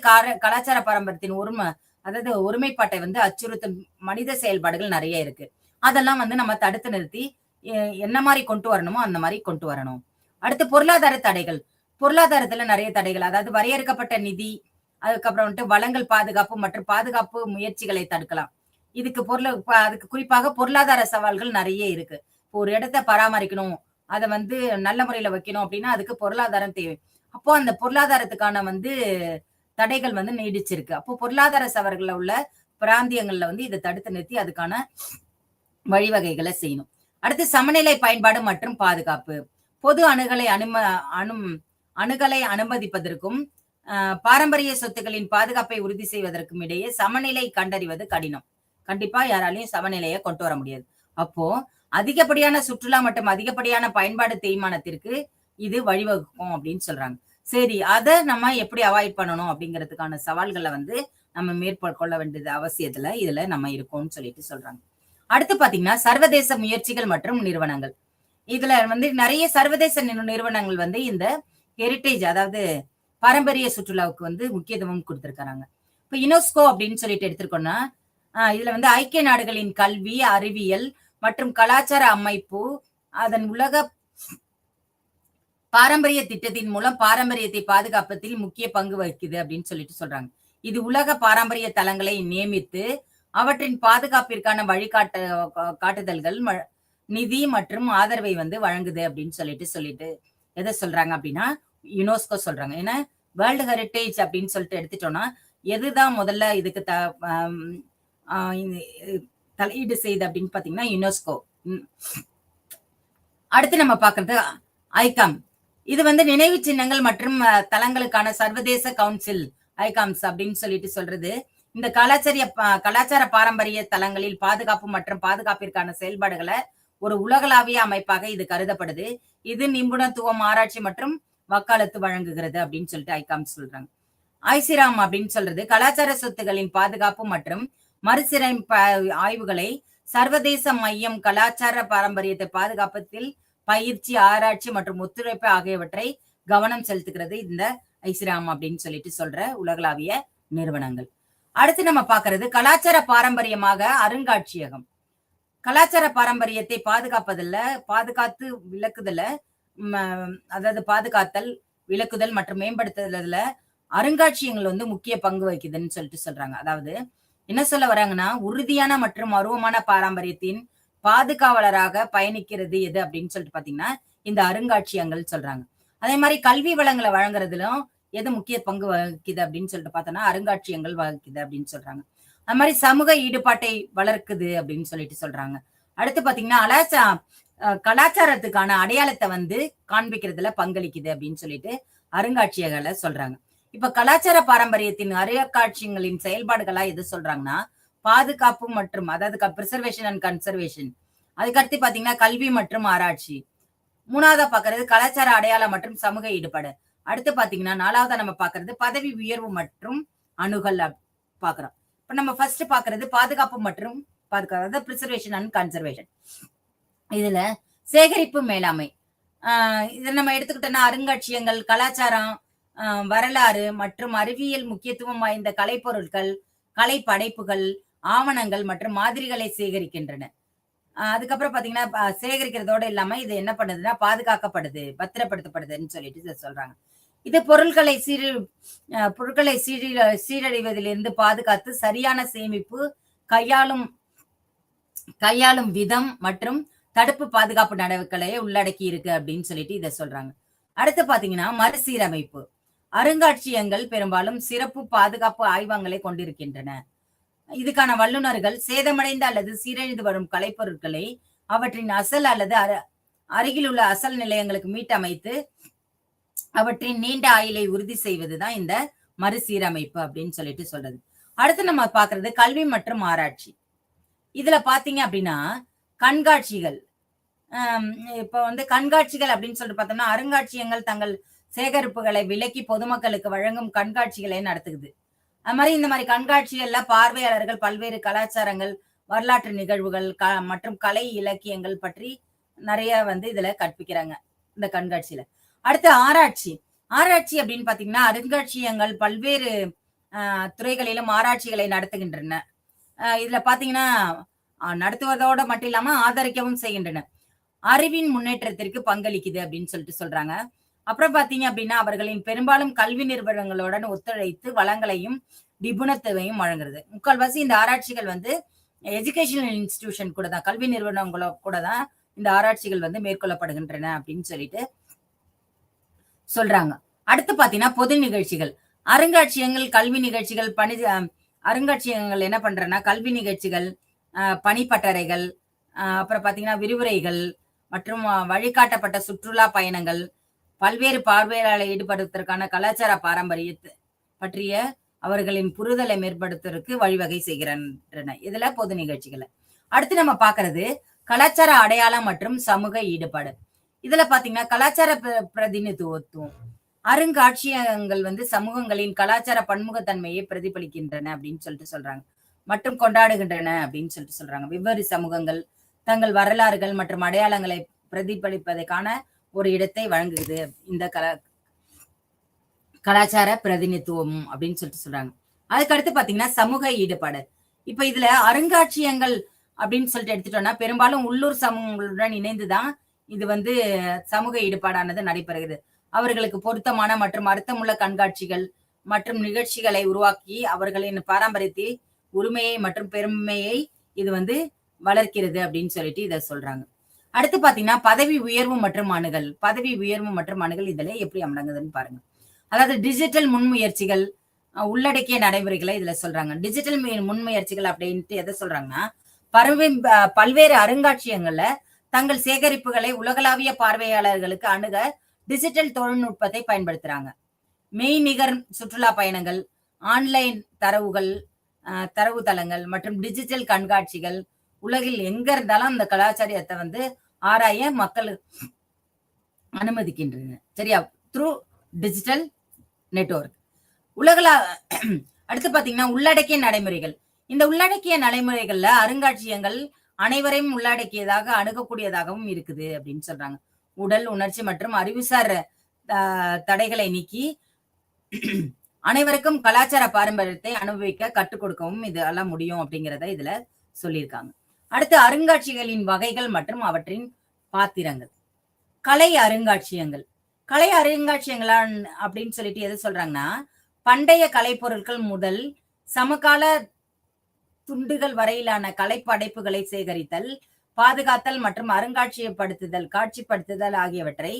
கலாச்சார பாரம்பரியத்தின் அதாவது ஒருமைப்பாட்டை வந்து அச்சுறுத்தும் மனித செயல்பாடுகள் நிறைய இருக்கு. அதெல்லாம் வந்து நம்ம தடுத்து நிறுத்தி என்ன மாதிரி கொண்டு வரணுமோ அந்த மாதிரி கொண்டு வரணும். அடுத்து பொருளாதார தடைகள். பொருளாதாரத்துல நிறைய தடைகள், அதாவது வரையறுக்கப்பட்ட நிதி, அதுக்கப்புறம் வந்துட்டு வளங்கள் பாதுகாப்பு மற்றும் பாதுகாப்பு முயற்சிகளை தடுக்கலாம். அதுக்கு குறிப்பாக பொருளாதார சவால்கள் நிறைய இருக்கு. இப்போ ஒரு இடத்த பராமரிக்கணும், அதை வந்து நல்ல முறையில வைக்கணும் அப்படின்னா அதுக்கு பொருளாதாரம் தேவை. அப்போ அந்த பொருளாதாரத்துக்கான வந்து தடைகள் வந்து நீடிச்சிருக்கு. அப்போ பொருளாதார சவால்கள்ல உள்ள பிராந்தியங்கள்ல வந்து இதை தடுத்து நிறுத்தி அதுக்கான வழிவகைகளை செய்யணும். அடுத்து சமநிலை பயன்பாடு மற்றும் பாதுகாப்பு. பொது அணுகலை அணுகலை அனுமதிப்பதற்கும் பாரம்பரிய சொத்துக்களின் பாதுகாப்பை உறுதி செய்வதற்கும் இடையே சமநிலை கண்டறிவது கடினம். கண்டிப்பா யாராலையும் சமநிலையை கொண்டு வர முடியாது. அப்போ அதிகப்படியான சுற்றுலா மற்றும் அதிகப்படியான பயன்பாடு தேய்மானத்திற்கு இது வழிவகுக்கும் அப்படின்னு சொல்றாங்க. சரி, அதை நம்ம எப்படி அவாய்ட் பண்ணணும் அப்படிங்கிறதுக்கான சவால்களை வந்து நம்ம மேற்கொள்ள வேண்டியது அவசியத்துல இதுல நம்ம இருக்கோம்னு சொல்லிட்டு சொல்றாங்க. அடுத்து பாத்தீங்கன்னா சர்வதேச முயற்சிகள் மற்றும் நிறுவனங்கள். இதுல வந்து நிறைய சர்வதேச நிறுவனங்கள் வந்து இந்த ஹெரிட்டேஜ், அதாவது பாரம்பரிய சுற்றுலாவுக்கு வந்து முக்கியத்துவம் கொடுத்திருக்காங்க. இப்ப யுனெஸ்கோ அப்படின்னு சொல்லிட்டு எடுத்திருக்கோம்னா இதுல வந்து ஐக்கிய நாடுகளின் கல்வி, அறிவியல் மற்றும் கலாச்சார அமைப்பு அதன் உலக பாரம்பரிய திட்டத்தின் மூலம் பாரம்பரியத்தை பாதுகாப்பதில் முக்கிய பங்கு வகிக்குது அப்படின்னு சொல்லிட்டு சொல்றாங்க. இது உலக பாரம்பரிய தலங்களை நியமித்து அவற்றின் பாதுகாப்பிற்கான காட்டுதல்கள், நிதி மற்றும் ஆதரவை வந்து வழங்குது அப்படின்னு சொல்லிட்டு எதை சொல்றாங்க அப்படின்னா யுனெஸ்கோ சொல்றாங்க. ஏன்னா வேர்ல்டு ஹெரிட்டேஜ் அப்படின்னு சொல்லிட்டு எடுத்துட்டோம்னா எதுதான் முதல்ல இதுக்கு தலையீடு செய்யுது அப்படின்னு பாத்தீங்கன்னா யுனெஸ்கோ. அடுத்து நம்ம பாக்குறது ஐகாம். இது வந்து நினைவு சின்னங்கள் மற்றும் தலங்களுக்கான சர்வதேச கவுன்சில், ஐகாம்ஸ் அப்படின்னு சொல்லிட்டு சொல்றது. இந்த கலாச்சார பாரம்பரிய தலங்களில் பாதுகாப்பு மற்றும் பாதுகாப்பிற்கான செயல்பாடுகளை ஒரு உலகளாவிய அமைப்பாக இது கருதப்படுது. இது நிபுணத்துவம், ஆராய்ச்சி மற்றும் வக்காலத்து வழங்குகிறது அப்படின்னு சொல்லிட்டு ஐகாம்ஸ் சொல்றாங்க. ஐசிராம் அப்படின்னு சொல்றது கலாச்சார சொத்துகளின் பாதுகாப்பு மற்றும் மறுசீரமைப்பு ஆய்வுகளை சர்வதேச மையம் கலாச்சார பாரம்பரியத்தை பாதுகாப்பதில் பயிற்சி, ஆராய்ச்சி மற்றும் ஒத்துழைப்பு ஆகியவற்றை கவனம் செலுத்துகிறது இந்த ஐசிராம் அப்படின்னு சொல்லிட்டு சொல்ற உலகளாவிய நிறுவனங்கள். அடுத்து நம்ம பாக்குறது கலாச்சார பாரம்பரியமாக அருங்காட்சியகம். கலாச்சார பாரம்பரியத்தை பாதுகாத்து விளக்குதல, அதாவது பாதுகாத்தல், விளக்குதல் மற்றும் மேம்படுத்துதல அருங்காட்சியகங்கள் வந்து முக்கிய பங்கு வகிக்குதுன்னு சொல்லிட்டு சொல்றாங்க. அதாவது என்ன சொல்ல வராங்கன்னா உறுதியான மற்றும் அருவமான பாரம்பரியத்தின் பாதுகாவலராக பயணிக்கிறது எது அப்படின்னு சொல்லிட்டு பாத்தீங்கன்னா இந்த அருங்காட்சியகங்கள் சொல்றாங்க. அதே மாதிரி கல்வி வளங்களை வழங்குறதுலும் எது முக்கிய பங்கு வகிக்குது அப்படின்னு சொல்லிட்டு பார்த்தோம்னா அருங்காட்சியகங்கள் வகிக்குது அப்படின்னு சொல்றாங்க. அது மாதிரி சமூக ஈடுபாட்டை வளர்க்குது அப்படின்னு சொல்லிட்டு சொல்றாங்க. அடுத்து பாத்தீங்கன்னா கலாச்சாரத்துக்கான அடையாளத்தை வந்து காண்பிக்கிறதுல பங்களிக்குது அப்படின்னு சொல்லிட்டு அருங்காட்சியகங்களை சொல்றாங்க. இப்ப கலாச்சார பாரம்பரியத்தின் அருங்காட்சியகங்களின் செயல்பாடுகளா எது சொல்றாங்கன்னா பாதுகாப்பு மற்றும், அதாவது பிரிசர்வேஷன் அண்ட் கன்சர்வேஷன். அதுக்கடுத்து பாத்தீங்கன்னா கல்வி மற்றும் ஆராய்ச்சி. மூணாவதா பாக்குறது கலாச்சார அடையாளம் மற்றும் சமூக ஈடுபாடு. அடுத்து பாத்தீங்கன்னா நாலாவதா நம்ம பாக்குறது பதவி உயர்வு மற்றும் அணுகல் பாக்குறோம். இப்ப நம்ம ஃபர்ஸ்ட் பாக்குறது பாதுகாப்பு மற்றும் பாதுகாப்பு, பிரிசர்வேஷன் அண்ட் கன்சர்வேஷன். இதுல சேகரிப்பு மேலாண்மை. இதை நம்ம எடுத்துக்கிட்டோம்னா அருங்காட்சியகங்கள் கலாச்சாரம், வரலாறு மற்றும் அறிவியல் முக்கியத்துவம் வாய்ந்த கலைப்பொருட்கள், கலை படைப்புகள், ஆவணங்கள் மற்றும் மாதிரிகளை சேகரிக்கின்றன. அதுக்கப்புறம் பாத்தீங்கன்னா சேகரிக்கிறதோட இல்லாம இது என்ன பண்ணுதுன்னா பாதுகாக்கப்படுது, பத்திரப்படுத்தப்படுதுன்னு சொல்லிட்டு இதை சொல்றாங்க. இது பொருட்களை சீரழிவதிலிருந்து பாதுகாத்து சரியான சேமிப்பு, கையாளும் விதம் மற்றும் தடுப்பு பாதுகாப்பு நடவடிக்கைகளை உள்ளடக்கி இருக்கு அப்படின்னு சொல்லிட்டு இதை சொல்றாங்க. அடுத்து பாத்தீங்கன்னா மறுசீரமைப்பு. அருங்காட்சியகங்கள் பெரும்பாலும் சிறப்பு பாதுகாப்பு ஆய்வகங்களை கொண்டிருக்கின்றன. இதுக்கான வல்லுநர்கள் சேதமடைந்த அல்லது சீரழிந்து வரும் கலைப்பொருட்களை அவற்றின் அசல் அல்லது அருகில் உள்ள அசல் நிலையங்களுக்கு மீட்டமைத்து அவற்றின் நீண்ட ஆயுளை உறுதி செய்வதுதான் இந்த மறுசீரமைப்பு அப்படின்னு சொல்லிட்டு சொல்றது. அடுத்து நம்ம பாக்குறது கல்வி மற்றும் ஆராய்ச்சி. இதுல பாத்தீங்க அப்படின்னா கண்காட்சிகள். இப்ப வந்து கண்காட்சிகள் அப்படின்னு சொல்லிட்டு பார்த்தோம்னா அருங்காட்சியகங்கள் தங்கள் சேகரிப்புகளை விலக்கி பொதுமக்களுக்கு வழங்கும் கண்காட்சிகளை நடத்துகுது. அது மாதிரி இந்த மாதிரி கண்காட்சிகள்ல பார்வையாளர்கள் பல்வேறு கலாச்சாரங்கள், வரலாற்று நிகழ்வுகள் மற்றும் கலை இலக்கியங்கள் பற்றி நிறைய வந்து இதுல கற்பிக்கிறாங்க இந்த கண்காட்சியில. அடுத்து ஆராய்ச்சி அப்படின்னு பாத்தீங்கன்னா அருங்காட்சியகங்கள் பல்வேறு துறைகளிலும் ஆராய்ச்சிகளை நடத்துகின்றன. இதுல பாத்தீங்கன்னா நடத்துவதோட மட்டும் இல்லாம ஆதரிக்கவும் செய்கின்றன. அறிவின் முன்னேற்றத்திற்கு பங்களிக்குது அப்படின்னு சொல்லிட்டு சொல்றாங்க. அப்புறம் பாத்தீங்க அப்படின்னா அவர்களின் பெரும்பாலும் கல்வி நிறுவனங்களுடன் ஒத்துழைத்து வளங்களையும் நிபுணத்துவையும் வழங்குறது. முக்கால்வாசி இந்த ஆராய்ச்சிகள் வந்து எஜுகேஷனல் இன்ஸ்டிடியூஷன் கூட தான், கல்வி நிறுவனங்களோ கூட தான் இந்த ஆராய்ச்சிகள் வந்து மேற்கொள்ளப்படுகின்றன அப்படின்னு சொல்லிட்டு சொல்றாங்க. அடுத்து பாத்தீங்கன்னா பொது நிகழ்ச்சிகள். அருங்காட்சியகங்கள் கல்வி நிகழ்ச்சிகள், அருங்காட்சியகங்கள் என்ன பண்றேன்னா கல்வி நிகழ்ச்சிகள், பணிப்பட்டறைகள், அப்புறம் பாத்தீங்கன்னா விரிவுரைகள் மற்றும் வழிகாட்டப்பட்ட சுற்றுலா பயணங்கள், பல்வேறு பார்வையாளர்களை ஈடுபடுத்துவதற்கான கலாச்சார பாரம்பரியத்தை பற்றிய அவர்களின் புரிதலை மேம்படுத்துவதற்கு வழிவகை செய்கின்றன. இதுல பொது நிகழ்ச்சிகளை. அடுத்து நம்ம பாக்குறது கலாச்சார அடையாளம் மற்றும் சமூக ஈடுபாடு. இதுல பாத்தீங்கன்னா கலாச்சார பிரதிநிதித்துவம். அருங்காட்சியகங்கள் சமூகங்களின் கலாச்சார பன்முகத்தன்மையை பிரதிபலிக்கின்றன அப்படின்னு சொல்லிட்டு சொல்றாங்க மற்றும் கொண்டாடுகின்றன அப்படின்னு சொல்லிட்டு சொல்றாங்க. வெவ்வேறு சமூகங்கள் தங்கள் வரலாறுகள் மற்றும் அடையாளங்களை பிரதிபலிப்பதற்கான ஒரு இடத்தை வழங்குது இந்த கலாச்சார பிரதிநிதித்துவம் அப்படின்னு சொல்லிட்டு சொல்றாங்க. அதுக்கு அடுத்து பாத்தீங்கன்னா சமூக ஈடுபாடு. இப்ப இதுல அருங்காட்சியகங்கள் அப்படின்னு சொல்லிட்டு எடுத்துட்டோம்னா பெரும்பாலும் உள்ளூர் சமூகங்களுடன் இணைந்துதான் இது சமூக ஈடுபாடானது நடைபெறுகிறது. அவர்களுக்கு பொருத்தமான மற்றும் அர்த்தமுள்ள கண்காட்சிகள் மற்றும் நிகழ்ச்சிகளை உருவாக்கி அவர்களின் பாரம்பரியத்தை உரிமையை மற்றும் பெருமையை இது வளர்க்கிறது அப்படின்னு சொல்லிட்டு இதை சொல்றாங்க. அடுத்து பாத்தீங்கன்னா பதவி உயர்வு மற்றும் அணுகல். பதவி உயர்வு மற்றும் அணுகல் இதுல எப்படி அடங்குதுன்னு பாருங்க. அதாவது டிஜிட்டல் முன்முயற்சிகள், உள்ளடக்கிய நடைமுறைகளை இதுல சொல்றாங்க. டிஜிட்டல் முன்முயற்சிகள் அப்படின்ட்டு எதை சொல்றாங்கன்னா பல்வேறு அருங்காட்சியகங்கள்ல தங்கள் சேகரிப்புகளை உலகளாவிய பார்வையாளர்களுக்கு அணுக டிஜிட்டல் தொழில்நுட்பத்தை பயன்படுத்துறாங்க. மெய்நிகர் சுற்றுலா பயணங்கள், ஆன்லைன் தரவுத்தளங்கள் மற்றும் டிஜிட்டல் கண்காட்சிகள் உலகில் எங்க இருந்தாலும் அந்த கலாச்சாரத்தை ஆராய மக்கள் அனுமதிக்கின்றன. சரியா? Through digital network. அடுத்து பாத்தீங்கன்னா உள்ளடக்கிய நடைமுறைகள். இந்த உள்ளடக்கிய நடைமுறைகள்ல அருங்காட்சியகங்கள் அனைவரையும் உள்ளடக்கியதாக அணுகக்கூடியதாகவும் இருக்குது அப்படின்னு சொல்றாங்க. உடல், உணர்ச்சி மற்றும் அறிவுசார் தடைகளை நீக்கி அனைவருக்கும் கலாச்சார பாரம்பரியத்தை அனுபவிக்க கற்றுக் கொடுக்கவும் இதெல்லாம் முடியும் அப்படிங்கிறத இதுல சொல்லியிருக்காங்க. அடுத்து அருங்காட்சிகளின் வகைகள் மற்றும் அவற்றின் பாத்திரங்கள். கலை அருங்காட்சியகங்கள். கலை அருங்காட்சியகங்களா அப்படின்னு சொல்லிட்டு எது சொல்றாங்கன்னா பண்டைய கலைப்பொருட்கள் முதல் சமகால துண்டுகள் வரையிலான கலைப்படைப்புகளை சேகரித்தல், பாதுகாத்தல் மற்றும் காட்சிப்படுத்துதல் ஆகியவற்றை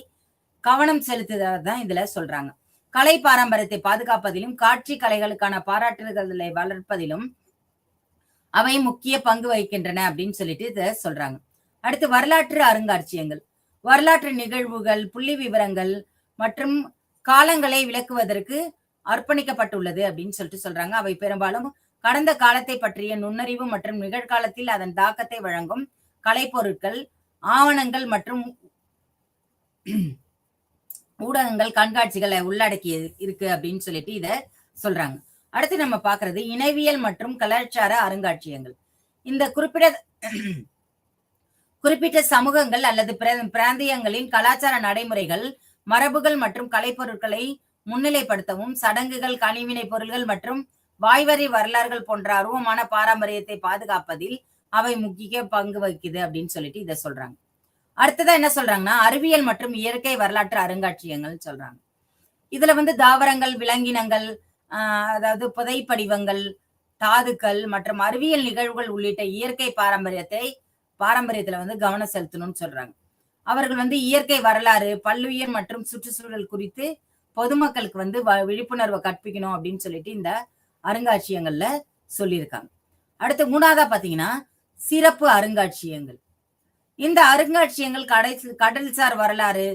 கவனம் செலுத்துதல் தான் இதுல சொல்றாங்க. கலை பாரம்பரியத்தை பாதுகாப்பதிலும் காட்சி கலைகளுக்கான பாராட்டுதல்களை வளர்ப்பதிலும் அவை முக்கிய பங்கு வகிக்கின்றன அப்படின்னு சொல்லிட்டு இத சொல்றாங்க. அடுத்து வரலாற்று அருங்காட்சியகங்கள். வரலாற்று நிகழ்வுகள், புள்ளி விவரங்கள் மற்றும் காலங்களை விளக்குவதற்கு அர்ப்பணிக்கப்பட்டுள்ளது அப்படின்னு சொல்லிட்டு சொல்றாங்க. அவை பெரும்பாலும் கடந்த காலத்தை பற்றிய நுண்ணறிவு மற்றும் நிகழ்காலத்தில் அதன் தாக்கத்தை வழங்கும் கலைப்பொருட்கள், ஆவணங்கள் மற்றும் ஊடகங்கள், கண்காட்சிகளை உள்ளடக்கி இருக்கு அப்படின்னு சொல்லிட்டு இத சொல்றாங்க. அடுத்து நம்ம பாக்குறது இனவியல் மற்றும் கலாச்சார அருங்காட்சியகங்கள். இந்த குறிப்பிட்ட சமூகங்கள் அல்லது பிராந்தியங்களின் கலாச்சார நடைமுறைகள், மரபுகள் மற்றும் கலைப்பொருட்களை முன்னிலைப்படுத்தவும் சடங்குகள், கனிவினை பொருள்கள் மற்றும் வாய்வழி வரலாறுகள் போன்ற அருவமான பாரம்பரியத்தை பாதுகாப்பதில் அவை முக்கிய பங்கு வகிக்குது அப்படின்னு சொல்லிட்டு இதை சொல்றாங்க. அடுத்ததான் என்ன சொல்றாங்கன்னா அறிவியல் மற்றும் இயற்கை வரலாற்று அருங்காட்சியகங்கள் சொல்றாங்க. இதுல தாவரங்கள், விலங்கினங்கள், அதாவது புதைப்படிவங்கள், தாதுக்கள் மற்றும் அறிவியல் நிகழ்வுகள் உள்ளிட்ட இயற்கை பாரம்பரியத்துல கவனம் செலுத்தணும்னு சொல்றாங்க. அவர்கள் இயற்கை வரலாறு, பல்லுயிர் மற்றும் சுற்றுச்சூழல் குறித்து பொதுமக்களுக்கு விழிப்புணர்வை கற்பிக்கணும் அப்படின்னு சொல்லிட்டு இந்த அருங்காட்சியகங்கள்ல சொல்லியிருக்காங்க. அடுத்து மூணாவதா பாத்தீங்கன்னா சிறப்பு அருங்காட்சியகங்கள். இந்த அருங்காட்சியகங்கள் கடல்சார் வரலாறு,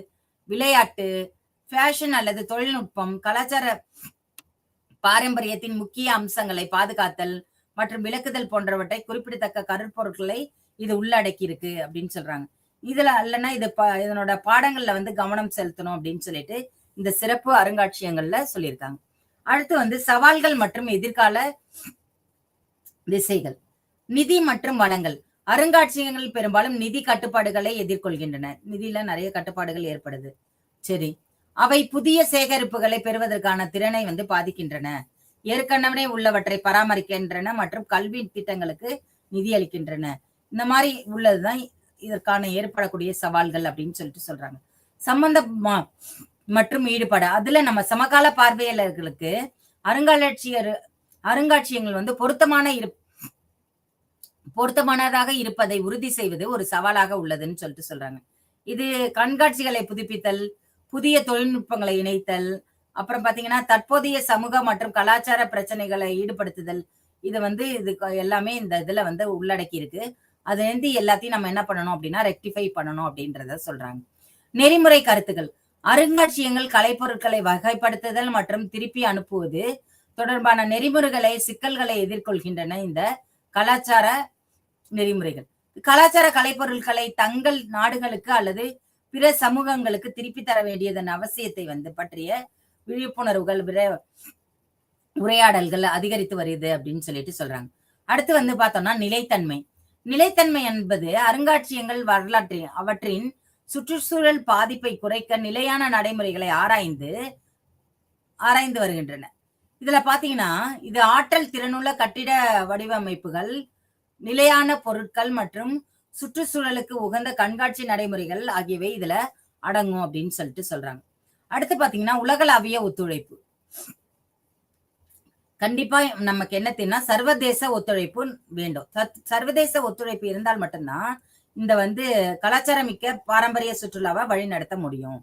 விளையாட்டு, ஃபேஷன் அல்லது தொழில்நுட்பம், கலாச்சார பாரம்பரியத்தின் முக்கிய அம்சங்களை பாதுகாத்தல் மற்றும் விளக்குதல் போன்றவற்றை குறிப்பிடத்தக்க கருப்பொருட்களை இது உள்ளடக்கி இருக்கு அப்படின்னு சொல்றாங்க. இதுல அல்லனா இதனோட பாடங்கள்ல கவனம் செலுத்தணும் அப்படின்னு சொல்லிட்டு இந்த சிறப்பு அருங்காட்சியகங்கள்ல சொல்லியிருக்காங்க. அடுத்து சவால்கள் மற்றும் எதிர்கால திசைகள். நிதி மற்றும் வளங்கள். அருங்காட்சியகங்கள் பெரும்பாலும் நிதி கட்டுப்பாடுகளை எதிர்கொள்கின்றன. நிதியில நிறைய கட்டுப்பாடுகள் ஏற்படுது. சரி, அவை புதிய சேகரிப்புகளை பெறுவதற்கான திறனை பாதிக்கின்றன. ஏற்கனவே உள்ளவற்றை பராமரிக்கின்றன மற்றும் கல்வி திட்டங்களுக்கு நிதி அளிக்கின்றன. இந்த மாதிரி உள்ளதுதான் இதற்கான ஏற்படக்கூடிய சவால்கள் அப்படின்னு சொல்லிட்டு சொல்றாங்க. சம்பந்தம் மற்றும் ஈடுபாடு. அதுல நம்ம சமகால பார்வையாளர்களுக்கு அருங்காட்சியகங்கள் பொருத்தமானதாக இருப்பதை உறுதி செய்வது ஒரு சவாலாக உள்ளதுன்னு சொல்லிட்டு சொல்றாங்க. இது கண்காட்சிகளை புதுப்பித்தல், புதிய தொழில்நுட்பங்களை இணைத்தல், அப்புறம் பாத்தீங்கன்னா தற்போதைய சமூக மற்றும் கலாச்சார பிரச்சனைகளை ஈடுபடுத்துதல், இது எல்லாமே இந்த இதுல உள்ளடக்கி இருக்கு. அது எல்லாத்தையும் நம்ம என்ன பண்ணணும் அப்படின்னா ரெக்டிஃபை பண்ணணும் அப்படின்றத சொல்றாங்க. நெறிமுறை கருத்துக்கள். அருங்காட்சியகங்கள் கலைப்பொருட்களை வகைப்படுத்துதல் மற்றும் திருப்பி அனுப்புவது தொடர்பான நெறிமுறைகளை சிக்கல்களை எதிர்கொள்கின்றன இந்த கலாச்சார நெறிமுறைகள். கலாச்சார கலைப்பொருட்களை தங்கள் நாடுகளுக்கு அல்லது பிற சமூகங்களுக்கு திருப்பி தர வேண்டியதன் அவசியத்தை பற்றிய விழிப்புணர்வுகள் உரையாடல்கள் அதிகரித்து வருது அப்படின்னு சொல்லிட்டு சொல்றாங்க. அடுத்து பார்த்தோம்னா நிலைத்தன்மை. நிலைத்தன்மை என்பது அருங்காட்சியகங்கள் வரலாற்றின் அவற்றின் சுற்றுச்சூழல் பாதிப்பை குறைக்க நிலையான நடைமுறைகளை ஆராய்ந்து வருகின்றன. இதுல பாத்தீங்கன்னா இது ஆற்றல் திறனுள்ள கட்டிட வடிவமைப்புகள், நிலையான பொருட்கள் மற்றும் சுற்றுச்சூழலுக்கு உகந்த கண்காட்சி நடைமுறைகள் ஆகியவை இதுல அடங்கும் அப்படின்னு சொல்லிட்டு சொல்றாங்க. அடுத்து பாத்தீங்கன்னா உலகளாவிய ஒத்துழைப்பு. கண்டிப்பா நமக்கு என்ன தெரியும்னா சர்வதேச ஒத்துழைப்பு வேண்டும். சர்வதேச ஒத்துழைப்பு இருந்தால் மட்டும்தான் இந்த கலாச்சாரமிக்க பாரம்பரிய சுற்றுலாவை வழி நடத்த முடியும்.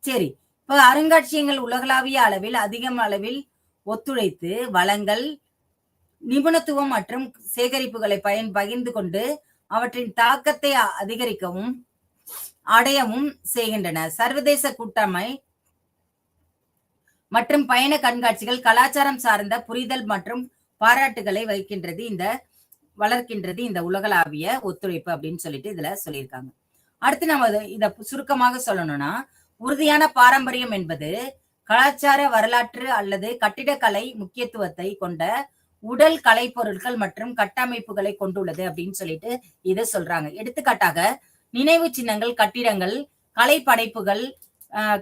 சரி, இப்ப அருங்காட்சியகங்கள் உலகளாவிய அளவில் அதிகம் அளவில் ஒத்துழைத்து வளங்கள், நிபுணத்துவம் மற்றும் சேகரிப்புகளை பகிர்ந்து கொண்டு அவற்றின் தாக்கத்தை அதிகரிக்கவும் அடையவும் செய்கின்றன. சர்வதேச கூட்டமை மற்றும் பயண கண்காட்சிகள் கலாச்சாரம் சார்ந்த புரிதல் மற்றும் பாராட்டுகளை வளர்க்கின்றது இந்த உலகளாவிய ஒத்துழைப்பு அப்படின்னு சொல்லிட்டு இதுல சொல்லியிருக்காங்க. அடுத்து நம்ம இத சுருக்கமாக சொல்லணும்னா, உறுதியான பாரம்பரியம் என்பது கலாச்சார வரலாற்று அல்லது கட்டிடக்கலை முக்கியத்துவத்தை கொண்ட உடல் கலை பொருட்கள் மற்றும் கட்டமைப்புகளை கொண்டுள்ளது அப்படின்னு சொல்லிட்டு இதை சொல்றாங்க. எடுத்துக்காட்டாக நினைவு சின்னங்கள், கட்டிடங்கள், கலை படைப்புகள்,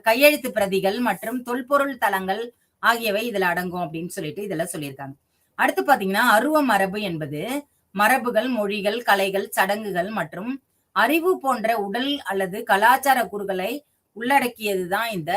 கையெழுத்து பிரதிகள் மற்றும் தொல்பொருள் தளங்கள் ஆகியவை இதுல அடங்கும் அப்படின்னு சொல்லிட்டு இதுல சொல்லியிருக்காங்க. அடுத்து பாத்தீங்கன்னா அருவ மரபு என்பது மரபுகள், மொழிகள், கலைகள், சடங்குகள் மற்றும் அறிவு போன்ற உடல் அல்லது கலாச்சார கூறுகளை உள்ளடக்கியதுதான் இந்த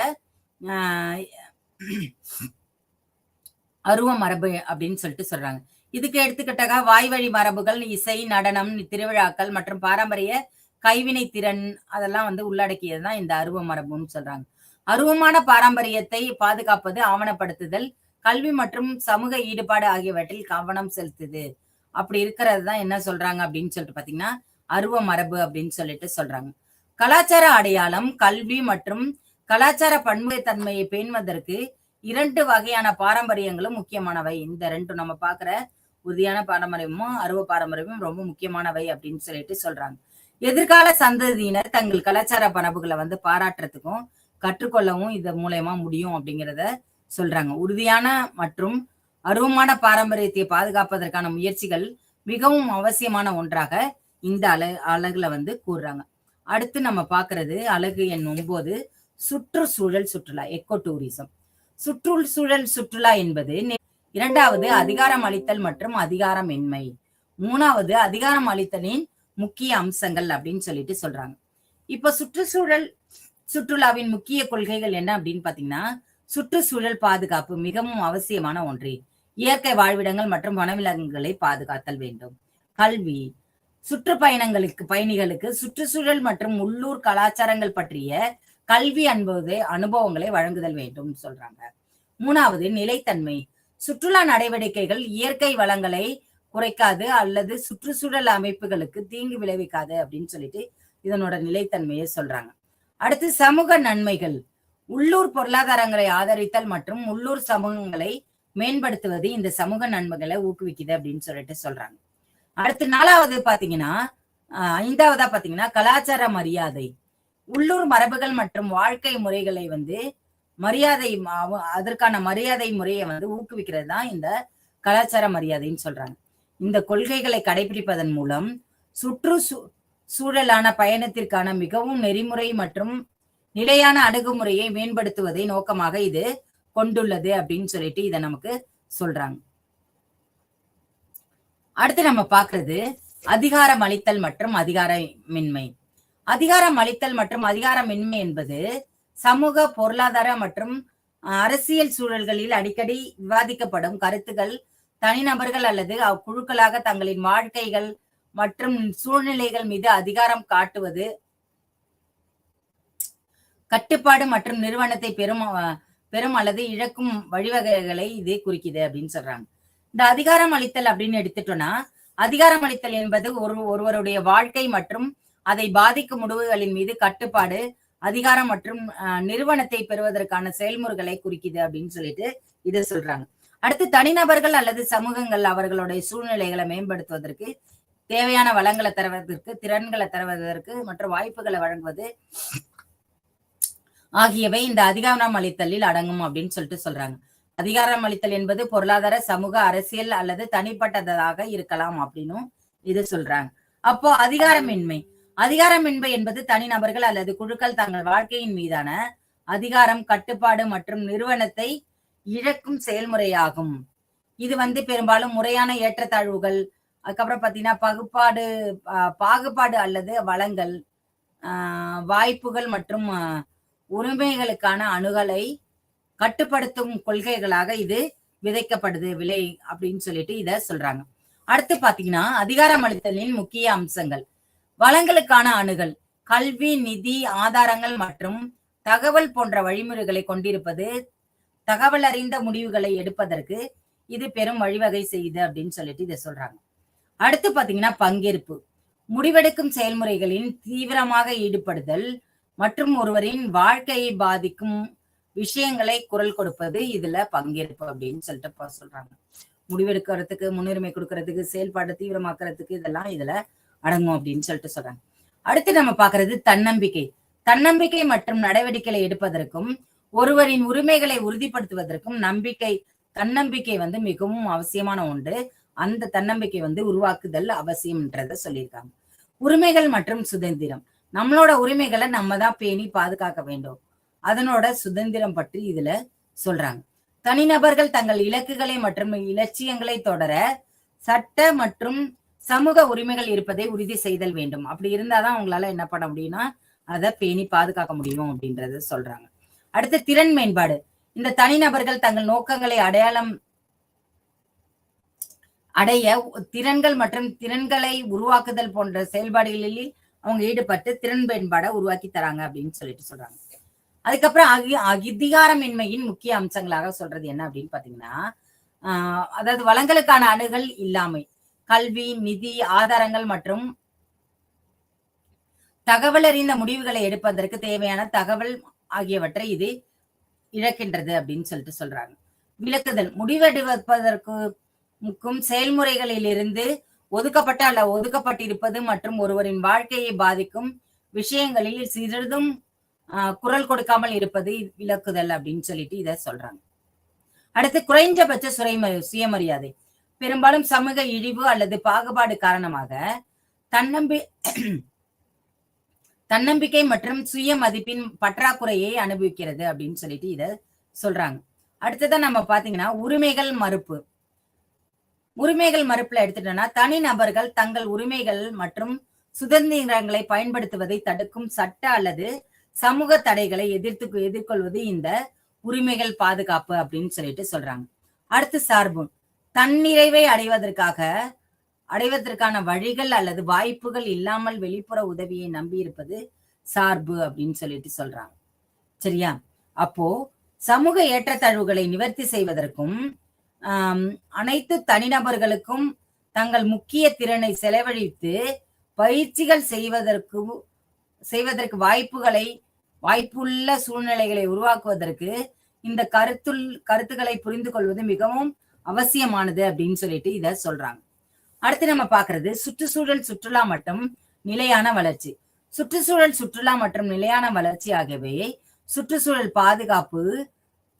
அருவ மரபு அப்படின்னு சொல்லிட்டு சொல்றாங்க. இதுக்கு எடுத்துக்கிட்டாக வாய்வழி மரபுகள், இசை, நடனம், திருவிழாக்கள் மற்றும் பாரம்பரிய கைவினை திறன் அதெல்லாம் உள்ளடக்கியதுதான் இந்த அருவ மரபுன்னு சொல்றாங்க. அருவமான பாரம்பரியத்தை பாதுகாப்பது, ஆவணப்படுத்துதல், கல்வி மற்றும் சமூக ஈடுபாடு ஆகியவற்றில் கவனம் செலுத்துது. அப்படி இருக்கிறது தான் என்ன சொல்றாங்க அப்படின்னு சொல்லிட்டு பாத்தீங்கன்னா அருவ மரபு அப்படின்னு சொல்லிட்டு சொல்றாங்க. கலாச்சார அடையாளம், கல்வி மற்றும் கலாச்சார பன்முகத்தன்மையை பேணுவதற்கு 2 வகையான பாரம்பரியங்களும் முக்கியமானவை. இந்த 2 நம்ம பாக்குற உறுதியான பாரம்பரியமும் அருவ பாரம்பரியமும் ரொம்ப முக்கியமானவை அப்படின்னு சொல்லிட்டு சொல்றாங்க. எதிர்கால சந்ததியினர் தங்கள் கலாச்சார பரப்புகளை பாராட்டுறதுக்கும் கற்றுக்கொள்ளவும் இது மூலயமா முடியும் அப்படிங்கிறத சொல்றாங்க. உறுதியான மற்றும் அருவமான பாரம்பரியத்தை பாதுகாப்பதற்கான முயற்சிகள் மிகவும் அவசியமான ஒன்றாக இந்த அழகுல கூறுறாங்க. அடுத்து நம்ம பாக்குறது அழகு எண் 9, சுற்றுச்சூழல் சுற்றுலா, எக்கோ டூரிசம். சுற்றுச்சூழல் சுற்றுலா என்பது 2வது அதிகாரம் அளித்தல் மற்றும் அதிகாரமின்மை, 3வது அதிகாரம் அளித்தலின் முக்கிய அம்சங்கள் அப்படின்னு சொல்லிட்டு சொல்றாங்க. இப்ப சுற்றுச்சூழல் சுற்றுலாவின் முக்கிய கொள்கைகள் என்ன அப்படின்னு பாத்தீங்கன்னா, சுற்றுச்சூழல் பாதுகாப்பு மிகவும் அவசியமான ஒன்று. இயற்கை வாழ்விடங்கள் மற்றும் வனவிலங்குகளை பாதுகாத்தல் வேண்டும். கல்வி, பயணிகளுக்கு சுற்றுச்சூழல் மற்றும் உள்ளூர் கலாச்சாரங்கள் பற்றிய கல்வி அனுபவங்களை வழங்குதல் வேண்டும் சொல்றாங்க. 3வது நிலைத்தன்மை, சுற்றுலா நடவடிக்கைகள் இயற்கை வளங்களை குறைக்காது அல்லது சுற்றுச்சூழல் அமைப்புகளுக்கு தீங்கு விளைவிக்காது அப்படின்னு சொல்லிட்டு இதனோட நிலைத்தன்மையை சொல்றாங்க. அடுத்து சமூக நன்மைகள், உள்ளூர் பொருளாதாரங்களை ஆதரித்தல் மற்றும் உள்ளூர் சமூகங்களை மேம்படுத்துவது இந்த சமூக நன்மைகளை ஊக்குவிக்குது அப்படின்னு சொல்லிட்டு சொல்றாங்க. அடுத்து 4வது பாத்தீங்கன்னா 5வதா பாத்தீங்கன்னா கலாச்சார மரியாதை, உள்ளூர் மரபுகள் மற்றும் வாழ்க்கை முறைகளை அதற்கான மரியாதை முறையை ஊக்குவிக்கிறது தான் இந்த கலாச்சார மரியாதைன்னு சொல்றாங்க. இந்த கொள்கைகளை கடைபிடிப்பதன் மூலம் சூழலான பயணத்திற்கான மிகவும் நெறிமுறை மற்றும் நிலையான அணுகுமுறையை மேம்படுத்துவதை நோக்கமாக இது கொண்டுள்ளது அப்படின்னு சொல்லிட்டு இதை நமக்கு சொல்றாங்க. அடுத்து நம்ம பாக்குறது அதிகாரம் அளித்தல் மற்றும் அதிகாரமின்மை. அதிகாரம் அளித்தல் மற்றும் அதிகாரமின்மை என்பது சமூக, பொருளாதார மற்றும் அரசியல் சூழல்களில் அடிக்கடி விவாதிக்கப்படும் கருத்துக்கள் தனிநபர்கள் அல்லது குழுக்களாக தங்களின் வாழ்க்கைகள் மற்றும் சூழ்நிலைகள் மீது அதிகாரம் காட்டுவது, கட்டுப்பாடு மற்றும் நிறுவனத்தை பெரும் அல்லது இழக்கும் வழிவகைகளை இது குறிக்குது அப்படின்னு சொல்றாங்க. இந்த அதிகாரம் அளித்தல் அப்படின்னு எடுத்துட்டோம்னா, அதிகாரம் அளித்தல் என்பது ஒருவருடைய வாழ்க்கை மற்றும் அதை பாதிக்கும் முடிவுகளின் மீது கட்டுப்பாடு அதிகாரம் மற்றும் நிறுவனத்தை பெறுவதற்கான செயல்முறைகளை குறிக்குது அப்படின்னு சொல்லிட்டு இதை சொல்றாங்க. அடுத்து தனிநபர்கள் அல்லது சமூகங்கள் அவர்களுடைய சூழ்நிலைகளை மேம்படுத்துவதற்கு தேவையான வளங்களை தருவதற்கு, திறன்களை தருவதற்கு மற்றும் வாய்ப்புகளை வழங்குவது ஆகியவை இந்த அதிகாரம் அளித்தலில் அடங்கும் அப்படின்னு சொல்லிட்டு சொல்றாங்க. அதிகாரம் அளித்தல் என்பது பொருளாதார, சமூக, அரசியல் அல்லது தனிப்பட்டதாக இருக்கலாம் அப்படின்னும் இது சொல்றாங்க. அப்போ அதிகாரமின்மை என்பது தனிநபர்கள் அல்லது குழுக்கள் தங்கள் வாழ்க்கையின் மீதான அதிகாரம், கட்டுப்பாடு மற்றும் நிறுவனத்தை இழக்கும் செயல்முறையாகும். இது பெரும்பாலும் முறையான ஏற்றத்தாழ்வுகள், அதுக்கப்புறம் பாத்தீங்கன்னா பாகுபாடு அல்லது வளங்கள், வாய்ப்புகள் மற்றும் உரிமைகளுக்கான அணுகலை கட்டுப்படுத்தும் கொள்கைகளாக இது விதைக்கப்படுது விலை அப்படின்னு சொல்லிட்டு இத சொல்றாங்க. அடுத்து பாத்தீங்கன்னா அதிகாரம் அளித்தலின் முக்கிய அம்சங்கள். வளங்களுக்கான அணுகல், கல்வி, நிதி ஆதாரங்கள் மற்றும் தகவல் போன்ற வழிமுறைகளை கொண்டிருப்பது தகவல் அறிந்த முடிவுகளை எடுப்பதற்கு இது பெரும் வழிவகை செய்யுது அப்படின்னு சொல்லிட்டு இதை சொல்றாங்க. அடுத்து பாத்தீங்கன்னா பங்கேற்பு, முடிவெடுக்கும் செயல்முறைகளின் தீவிரமாக ஈடுபடுதல் மற்றும் ஒருவரின் வாழ்க்கையை பாதிக்கும் விஷயங்களை குரல் கொடுப்பது இதுல பங்கேற்பு அப்படின்னு சொல்லிட்டு சொல்றாங்க. முடிவெடுக்கிறதுக்கு, முன்னுரிமை கொடுக்கறதுக்கு, செயல்பாடு தீவிரமாக்குறதுக்கு இதெல்லாம் இதுல அடங்கும் அப்படின்னு சொல்லிட்டு சொல்றாங்க. அடுத்து நம்ம பாக்குறது தன்னம்பிக்கை மற்றும் நடவடிக்கைகளை எடுப்பதற்கும் ஒருவரின் உரிமைகளை உறுதிப்படுத்துவதற்கும் தன்னம்பிக்கை மிகவும் அவசியமான ஒன்று. அந்த தன்னம்பிக்கை உருவாக்குதல் அவசியம்ன்றத சொல்லியிருக்காங்க. உரிமைகள் மற்றும் சுதந்திரம், நம்மளோட உரிமைகளை நம்ம தான் பேணி பாதுகாக்க வேண்டும். அதனோட சுதந்திரம் பற்றி இதுல சொல்றாங்க. தனிநபர்கள் தங்கள் இலக்குகளை மற்றும் இலட்சியங்களை தொடர சட்ட மற்றும் சமூக உரிமைகள் இருப்பதை உறுதி செய்தல் வேண்டும். அப்படி இருந்தாதான் அவங்களால என்ன பண்ண முடியும்னா அதை பேணி பாதுகாக்க முடியும் அப்படின்றத சொல்றாங்க. அடுத்து திறன் மேம்பாடு, இந்த தனிநபர்கள் தங்கள் நோக்கங்களை அடைய திறன்கள் மற்றும் திறன்களை உருவாக்குதல் போன்ற செயல்பாடுகளில் அவங்க ஈடுபட்டு திறன் மேம்பாடை உருவாக்கி தராங்க அப்படின்னு சொல்லிட்டு சொல்றாங்க. அதுக்கப்புறம் அதிகாரமின்மையின் முக்கிய அம்சங்களாக சொல்றது என்ன அப்படின்னு பாத்தீங்கன்னா, அதாவது வளங்களுக்கான அணுகல் இல்லாமை, கல்வி, நிதி ஆதாரங்கள் மற்றும் தகவல் அறிந்த முடிவுகளை எடுப்பதற்கு தேவையான தகவல் ஆகியவற்றை இது இழக்கின்றது அப்படின்னு சொல்லிட்டு சொல்றாங்க. விளக்குதல், முடிவெடுப்பதற்கும் செயல்முறைகளிலிருந்து ஒதுக்கப்பட்ட அல்ல ஒதுக்கப்பட்டிருப்பது மற்றும் ஒருவரின் வாழ்க்கையை பாதிக்கும் விஷயங்களில் சிறிதும் குரல் கொடுக்காமல் இருப்பது விளக்குதல் அப்படின்னு சொல்லிட்டு இத சொல்றாங்க. அடுத்து குறைந்தபட்ச சுயமரியாதை, பெரும்பாலும் சமூக இழிவு அல்லது பாகுபாடு காரணமாக தன்னம்பிக்கை மற்றும் சுய மதிப்பின் பற்றாக்குறையை அனுபவிக்கிறது அப்படின்னு சொல்லிட்டு இத சொல்றாங்க. அடுத்ததான் நம்ம பாத்தீங்கன்னா உரிமைகள் மறுப்புல எடுத்துட்டோம்னா, தனிநபர்கள் தங்கள் உரிமைகள் மற்றும் சுதந்திரங்களை பயன்படுத்துவதை தடுக்கும் சட்ட அல்லது சமூக தடைகளை எதிர்கொள்வது இந்த உரிமைகள் பாதுகாப்பு அப்படின்னு சொல்லிட்டு சொல்றாங்க. அடுத்து சார்பு, தன்னிறைவை அடைவதற்கான வழிகள் அல்லது வாய்ப்புகள் இல்லாமல் வெளிப்புற உதவியை நம்பி இருப்பது சார்பு அப்படின்னு சொல்லிட்டு சொல்றாங்க. சரியா? அப்போ சமூக ஏற்றத்தாழ்வுகளை நிவர்த்தி செய்வதற்கும் அனைத்து தனிநபர்களுக்கும் தங்கள் முக்கிய திறனை செலவழித்து பயிற்சிகள் செய்வதற்கு வாய்ப்புள்ள சூழ்நிலைகளை உருவாக்குவதற்கு இந்த கருத்துக்களை புரிந்து கொள்வது மிகவும் அவசியமானது அப்படின்னு சொல்லிட்டு இத சொல்றாங்க. அடுத்து நம்ம பாக்குறது சுற்றுலா மற்றும் நிலையான வளர்ச்சி. சுற்றுலா மற்றும் நிலையான வளர்ச்சி ஆகியவை சுற்றுச்சூழல் பாதுகாப்பு,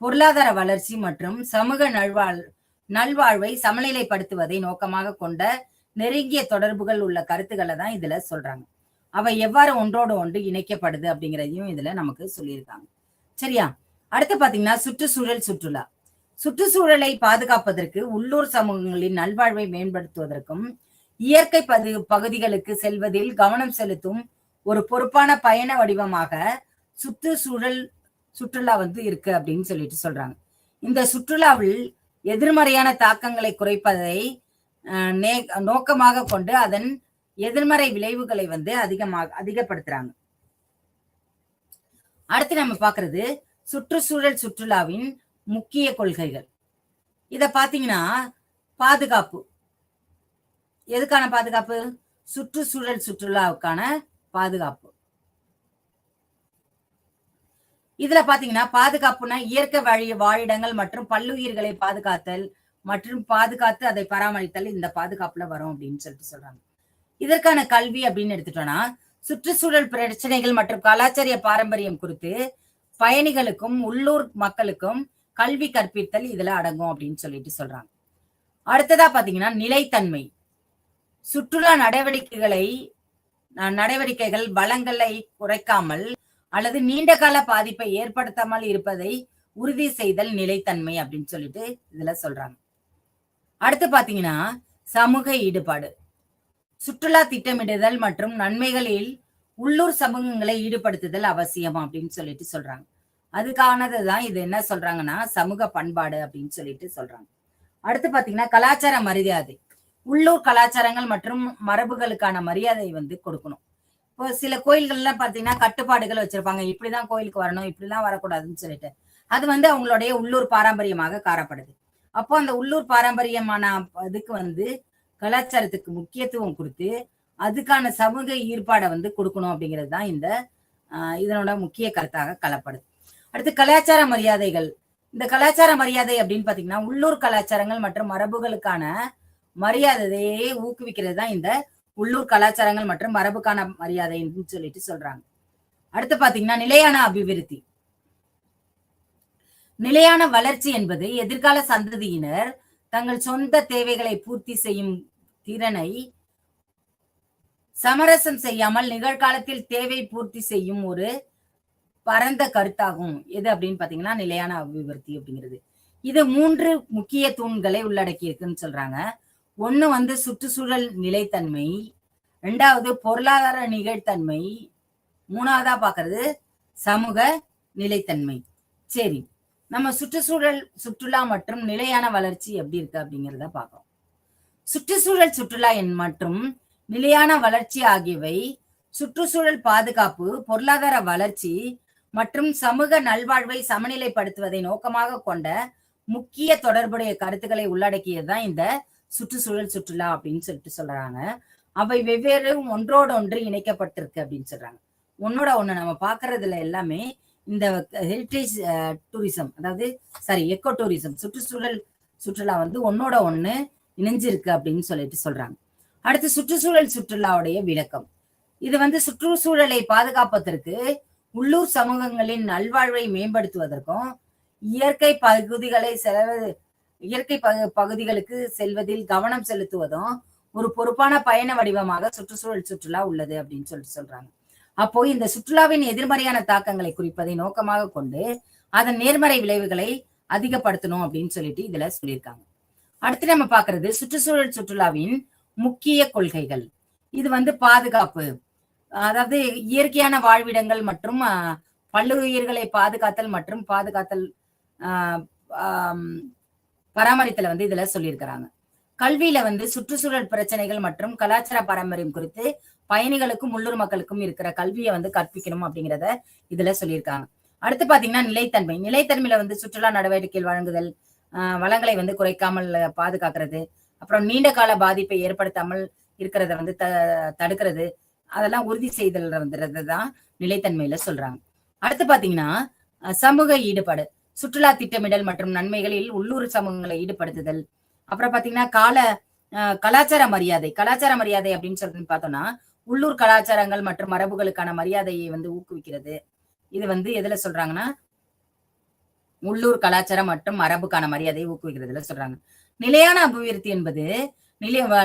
பொருளாதார வளர்ச்சி மற்றும் சமூக நல்வாழ்வை சமநிலைப்படுத்துவதை நோக்கமாக கொண்ட நெருங்கிய தொடர்புகள் உள்ள கருத்துக்களை தான் இதுல சொல்றாங்க. அவை எவ்வாறு ஒன்றோடு ஒன்று இணைக்கப்படுது அப்படிங்கிறதையும் இதுல நமக்கு சொல்லியிருக்காங்க. சரியா? அடுத்து பாத்தீங்கன்னா சுற்றுச்சூழலை பாதுகாப்பதற்கு, உள்ளூர் சமூகங்களின் நல்வாழ்வை மேம்படுத்துவதற்கும் இயற்கை பகுதிகளுக்கு செல்வதில் கவனம் செலுத்தும் ஒரு பொறுப்பான பயண வடிவமாக சுற்றுலா இருக்கு அப்படின்னு சொல்லிட்டு சொல்றாங்க. இந்த சுற்றுலாவில் எதிர்மறையான தாக்கங்களை குறைப்பதை நோக்கமாக கொண்டு அதன் எதிர்மறை விளைவுகளை அதிகப்படுத்துறாங்க. அடுத்து நம்ம பாக்குறது சுற்றுலாவின் முக்கிய கொள்கைகள். இத பாத்தீங்கன்னா பாதுகாப்பு, எதுக்கான பாதுகாப்பு? சுற்றுலாவுக்கான பாதுகாப்பு. இதுல பாத்தீங்கன்னா பாதுகாப்புனா இயற்கை வாழிடங்கள் மற்றும் பல்லுயிர்களை பாதுகாத்தல் மற்றும் பாதுகாத்து அதை பராமரித்தல் இந்த பாதுகாப்புல வரும் அப்படின்னு சொல்றாங்க. இதற்கான கல்வி அப்படின்னு எடுத்துட்டோம்னா சுற்றுச்சூழல் பிரச்சனைகள் மற்றும் கலாச்சார பாரம்பரியம் குறித்து பயணிகளுக்கும் உள்ளூர் மக்களுக்கும் கல்வி கற்பித்தல் இதுல அடங்கும் அப்படின்னு சொல்றாங்க. அடுத்ததா பாத்தீங்கன்னா நிலைத்தன்மை. சுற்றுலா நடவடிக்கைகள் வளங்களை குறைக்காமல் அல்லது நீண்ட கால பாதிப்பை ஏற்படுத்தாமல் இருப்பதை உறுதி செய்தல் நிலைத்தன்மை அப்படின்னு சொல்லிட்டு இதுல சொல்றாங்க. அடுத்து பாத்தீங்கன்னா சமூக ஈடுபாடு. சுற்றுலா திட்டமிடுதல் மற்றும் நன்மைகளில் உள்ளூர் சமூகங்களை ஈடுபடுத்துதல் அவசியம் அப்படின்னு சொல்லிட்டு சொல்றாங்க. அதுக்கானதுதான் இது என்ன சொல்றாங்கன்னா சமூக பண்பாடு அப்படின்னு சொல்லிட்டு சொல்றாங்க. அடுத்து பாத்தீங்கன்னா கலாச்சார மரியாதை. உள்ளூர் கலாச்சாரங்கள் மற்றும் மரபுகளுக்கான மரியாதை கொடுக்கணும். இப்போ சில கோயில்கள்லாம் பாத்தீங்கன்னா கட்டுப்பாடுகள் வச்சிருப்பாங்க, இப்படிதான் கோயிலுக்கு வரணும், இப்படிலாம் வரக்கூடாதுன்னு சொல்லிட்டு. அது அவங்களுடைய உள்ளூர் பாரம்பரியமாக காணப்படுது. அப்போ அந்த உள்ளூர் பாரம்பரியமான இதுக்கு கலாச்சாரத்துக்கு முக்கியத்துவம் கொடுத்து அதுக்கான சமூக ஈடுபாடை கொடுக்கணும் அப்படிங்கிறது தான் இதனோட முக்கிய கருத்தாக கலப்படுது. அடுத்து கலாச்சார மரியாதைகள். இந்த கலாச்சார மரியாதை அப்படின்னு பாத்தீங்கன்னா உள்ளூர் கலாச்சாரங்கள் மற்றும் மரபுகளுக்கான மரியாதையை ஊக்குவிக்கிறது தான் இந்த உள்ளூர் கலாச்சாரங்கள் மற்றும் மரபுக்கான மரியாதைன்னு சொல்லிட்டு சொல்றாங்க. அடுத்து பாத்தீங்கன்னா நிலையான அபிவிருத்தி. நிலையான வளர்ச்சி என்பது எதிர்கால சந்ததியினர் தங்கள் சொந்த தேவைகளை பூர்த்தி செய்யும் திறனை சமரசம் செய்யாமல் நிகழ்காலத்தில் தேவை பூர்த்தி செய்யும் ஒரு பரந்த கருத்தாகும். எது அப்படின்னு பாத்தீங்கன்னா நிலையான அபிவிருத்தி அப்படிங்கிறது. இது 3 முக்கிய தூண்களை உள்ளடக்கி இருக்குன்னு சொல்றாங்க. ஒண்ணு சுற்றுச்சூழல் நிலைத்தன்மை, 2வது பொருளாதார நிகழ்த்தன்மை, 3வதா பாக்குறது சமூக நிலைத்தன்மை. சரி, நம்ம சுற்றுலா மற்றும் நிலையான வளர்ச்சி எப்படி இருக்கு அப்படிங்கிறத பார்க்கணும். சுற்றுலா மற்றும் நிலையான வளர்ச்சி ஆகியவை சுற்றுச்சூழல் பாதுகாப்பு, பொருளாதார வளர்ச்சி மற்றும் சமூக நல்வாழ்வை சமநிலைப்படுத்துவதை நோக்கமாக கொண்ட முக்கிய தொடர்புடைய கருத்துக்களை உள்ளடக்கியதுதான் இந்த சுற்றுலா அப்படின்னு சொல்லிட்டு சொல்றாங்க. அவை வெவ்வேறு ஒன்றோடு ஒன்று இணைக்கப்பட்டிருக்கு அப்படின்னு சொல்றாங்க. ஒன்னோட ஒண்ணு நம்ம பாக்குறதுல எல்லாமே இந்த ஹெரிட்டேஜ் டூரிசம், அதாவது எக்கோ டூரிசம், சுற்றுலா ஒன்னோட ஒண்ணு இணைஞ்சிருக்கு அப்படின்னு சொல்லிட்டு சொல்றாங்க. அடுத்து சுற்றுலாவுடைய விளக்கம். இது சுற்றுச்சூழலை பாதுகாப்பதற்கு, உள்ளூர் சமூகங்களின் நல்வாழ்வை மேம்படுத்துவதற்கும், இயற்கை பகுதிகளுக்கு செல்வதில் கவனம் செலுத்துவதும் ஒரு பொறுப்பான பயண வடிவமாக சுற்றுலா உள்ளது அப்படின்னு சொல்றாங்க. அப்போ இந்த சுற்றுலாவின் எதிர்மறையான தாக்கங்களை குறிப்பதை நோக்கமாக கொண்டு அதன் நேர்மறை விளைவுகளை அதிகப்படுத்தணும் அப்படின்னு சொல்லிட்டு இதுல சொல்லியிருக்காங்க. அடுத்து நம்ம பாக்குறது சுற்றுலாவின் முக்கிய கொள்கைகள். இது பாதுகாப்பு, அதாவது இயற்கையான வாழ்விடங்கள் மற்றும் பல்லுயிர்களை பாதுகாத்தல் மற்றும் பராமரித்தல இதுல சொல்லியிருக்கிறாங்க. கல்வியில சுற்றுச்சூழல் பிரச்சனைகள் மற்றும் கலாச்சார பாரம்பரியம் குறித்து பயணிகளுக்கும் உள்ளூர் மக்களுக்கும் இருக்கிற கல்வியை கற்பிக்கணும் அப்படிங்கிறத இதுல சொல்லியிருக்காங்க. அடுத்து பாத்தீங்கன்னா நிலைத்தன்மையில சுற்றுலா நடவடிக்கைகள் வழங்குதல், வளங்களை குறைக்காமல் பாதுகாக்கிறது, அப்புறம் நீண்ட கால பாதிப்பை ஏற்படுத்தாமல் இருக்கிறத தடுக்கிறது, அதெல்லாம் உறுதி செய்தல் தான் நிலைத்தன்மையில சொல்றாங்க. அடுத்து பாத்தீங்கன்னா சமூக ஈடுபாடு. சுற்றுலா திட்டமிடல் மற்றும் நன்மைகளில் உள்ளூர் சமூகங்களை ஈடுபடுத்துதல். அப்புறம் பாத்தீங்கன்னா கலாச்சார மரியாதை அப்படின்னு சொல்லிட்டு பார்த்தோம்னா உள்ளூர் கலாச்சாரங்கள் மற்றும் மரபுகளுக்கான மரியாதையை ஊக்குவிக்கிறது. இது எதுல சொல்றாங்கன்னா உள்ளூர் கலாச்சாரம் மற்றும் மரபுக்கான மரியாதையை ஊக்குவிக்கிறதுல சொல்றாங்க. நிலையான அபிவிருத்தி என்பது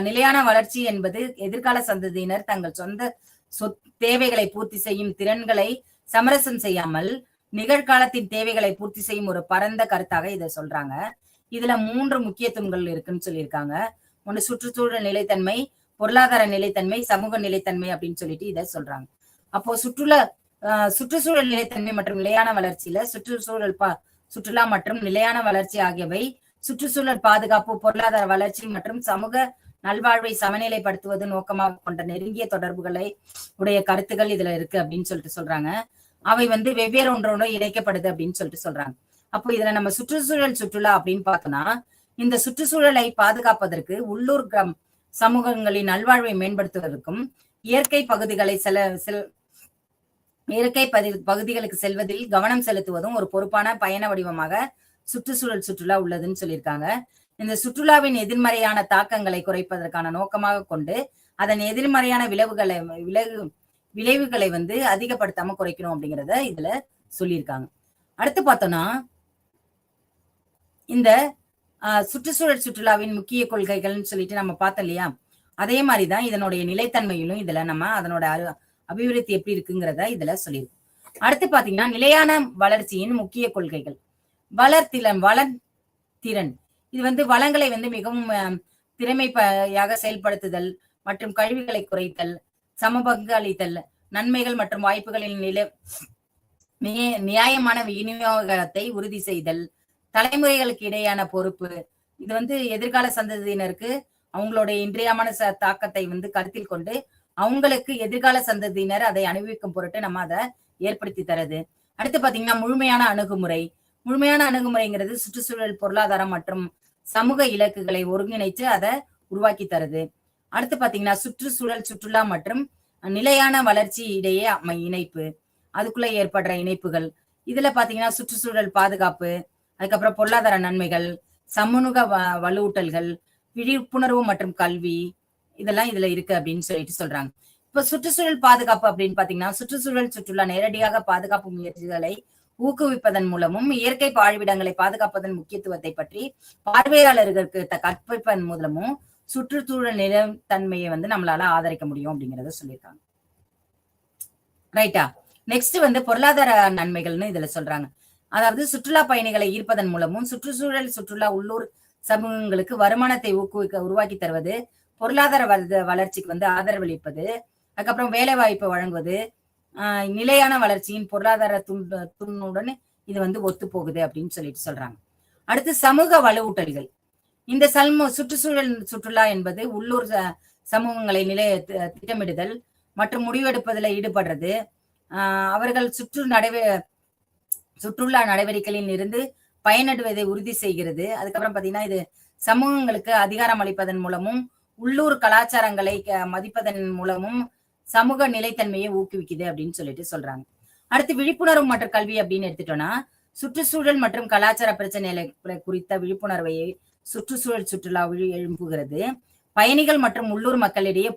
நிலையான வளர்ச்சி என்பது எதிர்கால சந்ததியினர் தங்கள் சொந்த தேவைகளை பூர்த்தி செய்யும் திறன்களை சமரசம் செய்யாமல் நிகழ்காலத்தின் தேவைகளை பூர்த்தி செய்யும் ஒரு பரந்த கருத்தாக இதை சொல்றாங்க. இதுல 3 முக்கியத்துவங்கள் இருக்குன்னு சொல்லியிருக்காங்க. ஒன்று சுற்றுச்சூழல் நிலைத்தன்மை, பொருளாதார நிலைத்தன்மை, சமூக நிலைத்தன்மை அப்படின்னு சொல்லிட்டு இதை சொல்றாங்க. அப்போ சுற்றுச்சூழல் நிலைத்தன்மை மற்றும் நிலையான வளர்ச்சியில சுற்றுலா மற்றும் நிலையான வளர்ச்சி ஆகியவை சுற்றுச்சூழல் பாதுகாப்பு, பொருளாதார வளர்ச்சி மற்றும் சமூக நல்வாழ்வை சமநிலைப்படுத்துவது நோக்கமாக கொண்ட நெருங்கிய தொடர்புகளை உடைய கருத்துக்கள் இதுல இருக்கு அப்படின்னு சொல்லிட்டு சொல்றாங்க. அவை வெவ்வேறு ஒன்றோட இணைக்கப்படுது அப்படின்னு சொல்லிட்டு சொல்றாங்க. அப்போ இதுல நம்ம சுற்றுலா அப்படின்னு பார்த்தோம்னா இந்த சுற்றுச்சூழலை பாதுகாப்பதற்கு, உள்ளூர் சமூகங்களின் நல்வாழ்வை மேம்படுத்துவதற்கும், இயற்கை பகுதிகளை இயற்கை பகுதிகளுக்கு செல்வதில் கவனம் செலுத்துவதும் ஒரு பொறுப்பான பயண வடிவமாக சுற்றுச்சூழல் சுற்றுலா உள்ளதுன்னு சொல்லியிருக்காங்க. இந்த சுற்றுலாவின் எதிர்மறையான தாக்கங்களை குறைப்பதற்கான நோக்கமாக கொண்டு அதன் எதிர்மறையான விளைவுகளை வந்து அதிகப்படுத்தாம குறைக்கணும் அப்படிங்கிறத இதுல சொல்லியிருக்காங்க. அடுத்து பார்த்தோம்னா இந்த சுற்றுச்சூழல் சுற்றுலாவின் முக்கிய கொள்கைகள்னு சொல்லிட்டு நம்ம பார்த்தோம் இல்லையா, அதே மாதிரிதான் இதனுடைய நிலைத்தன்மையிலும் இதுல நம்ம அதனோட அபிவிருத்தி எப்படி இருக்குங்கிறத இதுல சொல்லியிருக்கோம். அடுத்து பாத்தீங்கன்னா நிலையான வளர்ச்சியின் முக்கிய கொள்கைகள். வளர்த்திறன் இது வந்து வளங்களை வந்து மிகவும் திறமையாக செயல்படுத்துதல் மற்றும் கழிவுகளை குறைத்தல், சமபங்கு அளித்தல், நன்மைகள் மற்றும் வாய்ப்புகளின் நியாயமான விநியோகத்தை உறுதி செய்தல், தலைமுறைகளுக்கு இடையான பொறுப்பு. இது வந்து எதிர்கால சந்ததியினருக்கு அவங்களுடைய இன்றியமான தாக்கத்தை வந்து கருத்தில் கொண்டு அவங்களுக்கு எதிர்கால சந்ததியினர் அதை அனுபவிக்கும் பொருட்டு நம்ம அதை ஏற்படுத்தி தரது. அடுத்து பாத்தீங்கன்னா முழுமையான அணுகுமுறை. முழுமையான அணுகுமுறைங்கிறது சுற்றுச்சூழல், பொருளாதாரம் மற்றும் சமூக இலக்குகளை ஒருங்கிணைச்சு அதை உருவாக்கி தருது. அடுத்து பாத்தீங்கன்னா சுற்றுச்சூழல் சுற்றுலா மற்றும் நிலையான வளர்ச்சி இடையே இணைப்பு, அதுக்குள்ள ஏற்படுற இணைப்புகள். இதுல பாத்தீங்கன்னா சுற்றுச்சூழல் பாதுகாப்பு, அதுக்கப்புறம் பொருளாதார நன்மைகள், சமூக வலுவூட்டல்கள், விழிப்புணர்வு மற்றும் கல்வி, இதெல்லாம் இதுல இருக்கு அப்படின்னு சொல்லிட்டு சொல்றாங்க. இப்ப சுற்றுச்சூழல் பாதுகாப்பு அப்படின்னு பாத்தீங்கன்னா சுற்றுச்சூழல் சுற்றுலா நேரடியாக பாதுகாப்பு முயற்சிகளை ஊக்குவிப்பதன் மூலமும் இயற்கை வாழ்விடங்களை பாதுகாப்பதன் முக்கியத்துவத்தை பற்றி பார்வையாளர்களுக்கு கற்பிப்பதன் மூலமும் சுற்றுச்சூழல் நிலைத்தன்மையை வந்து நம்மளால ஆதரிக்க முடியும் அப்படிங்கறத சொல்லியிருக்காங்க. ரைட்டா. நெக்ஸ்ட் வந்து பொருளாதார நன்மைகள்னு இதுல சொல்றாங்க. அதாவது சுற்றுலா பயணிகளை ஈர்ப்பதன் மூலமும் சுற்றுச்சூழல் சுற்றுலா உள்ளூர் சமூகங்களுக்கு வருமானத்தை உருவாக்கி தருவது, பொருளாதார வளர்ச்சிக்கு வந்து ஆதரவளிப்பது, அதுக்கப்புறம் வேலை வாய்ப்பை வழங்குவது, நிலையான வளர்ச்சியின் பொருளாதார துணுடன் இது வந்து ஒத்து போகுது அப்படின்னு சொல்லிட்டு சொல்றாங்க. அடுத்து சமூக வலுவூட்டல்கள். இந்த சுற்றுச்சூழல் சுற்றுலா என்பது உள்ளூர் சமூகங்களை திட்டமிடுதல் மற்றும் முடிவெடுப்பதில் ஈடுபடுறது, அவர்கள் சுற்றுலா நடவடிக்கைகளில் இருந்து பயனடைவதை உறுதி செய்கிறது. அதுக்கப்புறம் பாத்தீங்கன்னா இது சமூகங்களுக்கு அதிகாரம் அளிப்பதன் மூலமும் உள்ளூர் கலாச்சாரங்களை மதிப்பதன் மூலமும் சமூக நிலைத்தன்மையை ஊக்குவிக்குது அப்படின்னு சொல்லிட்டு சொல்றாங்க. அடுத்து விழிப்புணர்வு மற்றும் கல்வி அப்படின்னு எடுத்துட்டோம்னா சுற்றுச்சூழல் மற்றும் கலாச்சார பிரச்சனைகளை குறித்த விழிப்புணர்வை சுற்றுச்சூழல் சுற்றுலா எழுப்புகிறது. பயணிகள் மற்றும் உள்ளூர் மக்களிடையே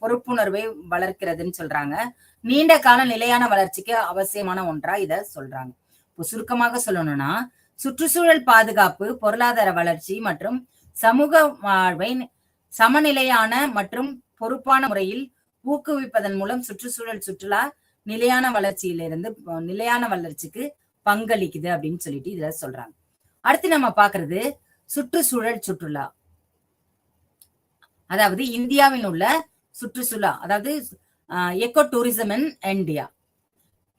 பொறுப்புணர்வை வளர்க்கிறதுன்னு சொல்றாங்க. நீண்ட கால நிலையான வளர்ச்சிக்கு அவசியமான ஒன்றா இத சொல்றாங்க. இப்போ சுருக்கமாக சொல்லணும்னா சுற்றுச்சூழல் பாதுகாப்பு, பொருளாதார வளர்ச்சி மற்றும் சமூக வாழ்வை சமநிலையான மற்றும் பொறுப்பான முறையில் ஊக்குவிப்பதன் மூலம் சுற்றுச்சூழல் சுற்றுலா நிலையான வளர்ச்சிக்கு பங்களிக்குது அப்படின்னு சொல்லிட்டு இதுல சொல்றாங்க. அடுத்து நம்ம பாக்குறது சுற்றுச்சூழல் சுற்றுலா, அதாவது இந்தியாவில் உள்ள சுற்றுச்சூழா, அதாவது எக்கோ டூரிசம் இன் இந்தியா.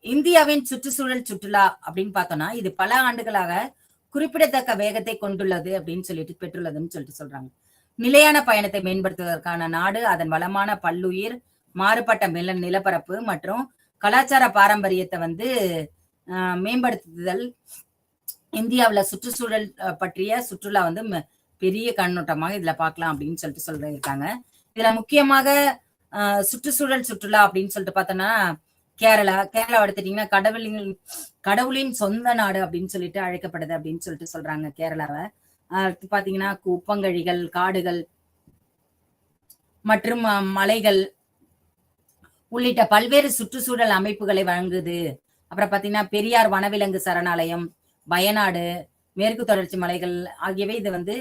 இந்தியாவின் சுற்றுச்சூழல் சுற்றுலா அப்படின்னு பார்த்தோம்னா இது பல ஆண்டுகளாக குறிப்பிடத்தக்க வேகத்தை கொண்டுள்ளது அப்படின்னு சொல்லிட்டு பெற்றுள்ளதுன்னு சொல்லிட்டு சொல்றாங்க. நிலையான பயணத்தை மேம்படுத்துவதற்கான நாடு அதன் வளமான பல்லுயிர், மாறுபட்ட நிலப்பரப்பு மற்றும் கலாச்சார பாரம்பரியத்தை வந்து மேம்படுத்துதல் இந்தியாவுல சுற்றுச்சூழல் பற்றிய சுற்றுலா வந்து பெரிய கண்ணோட்டமாக இதுல பார்க்கலாம் அப்படின்னு சொல்லிட்டு சொல்லியிருக்காங்க. இதுல முக்கியமாக சுற்றுச்சூழல் சுற்றுலா அப்படின்னு சொல்லிட்டு பார்த்தோம்னா கேரளா எடுத்துட்டீங்கன்னா கடவுளின் சொந்த நாடு அப்படின்னு சொல்லிட்டு அழைக்கப்படுது அப்படின்னு சொல்லிட்டு சொல்றாங்க கேரளாவை. பாத்தீங்கன்னா உப்பங்கழிகள், காடுகள் மற்றும் மலைகள் உள்ளிட்ட பல்வேறு சுற்றுச்சூழல் அமைப்புகளை வழங்குது. அப்புறம் பாத்தீங்கன்னா பெரியார் வனவிலங்கு சரணாலயம், வயநாடு, மேற்கு தொடர்ச்சி மலைகள் ஆகியவை இது வந்து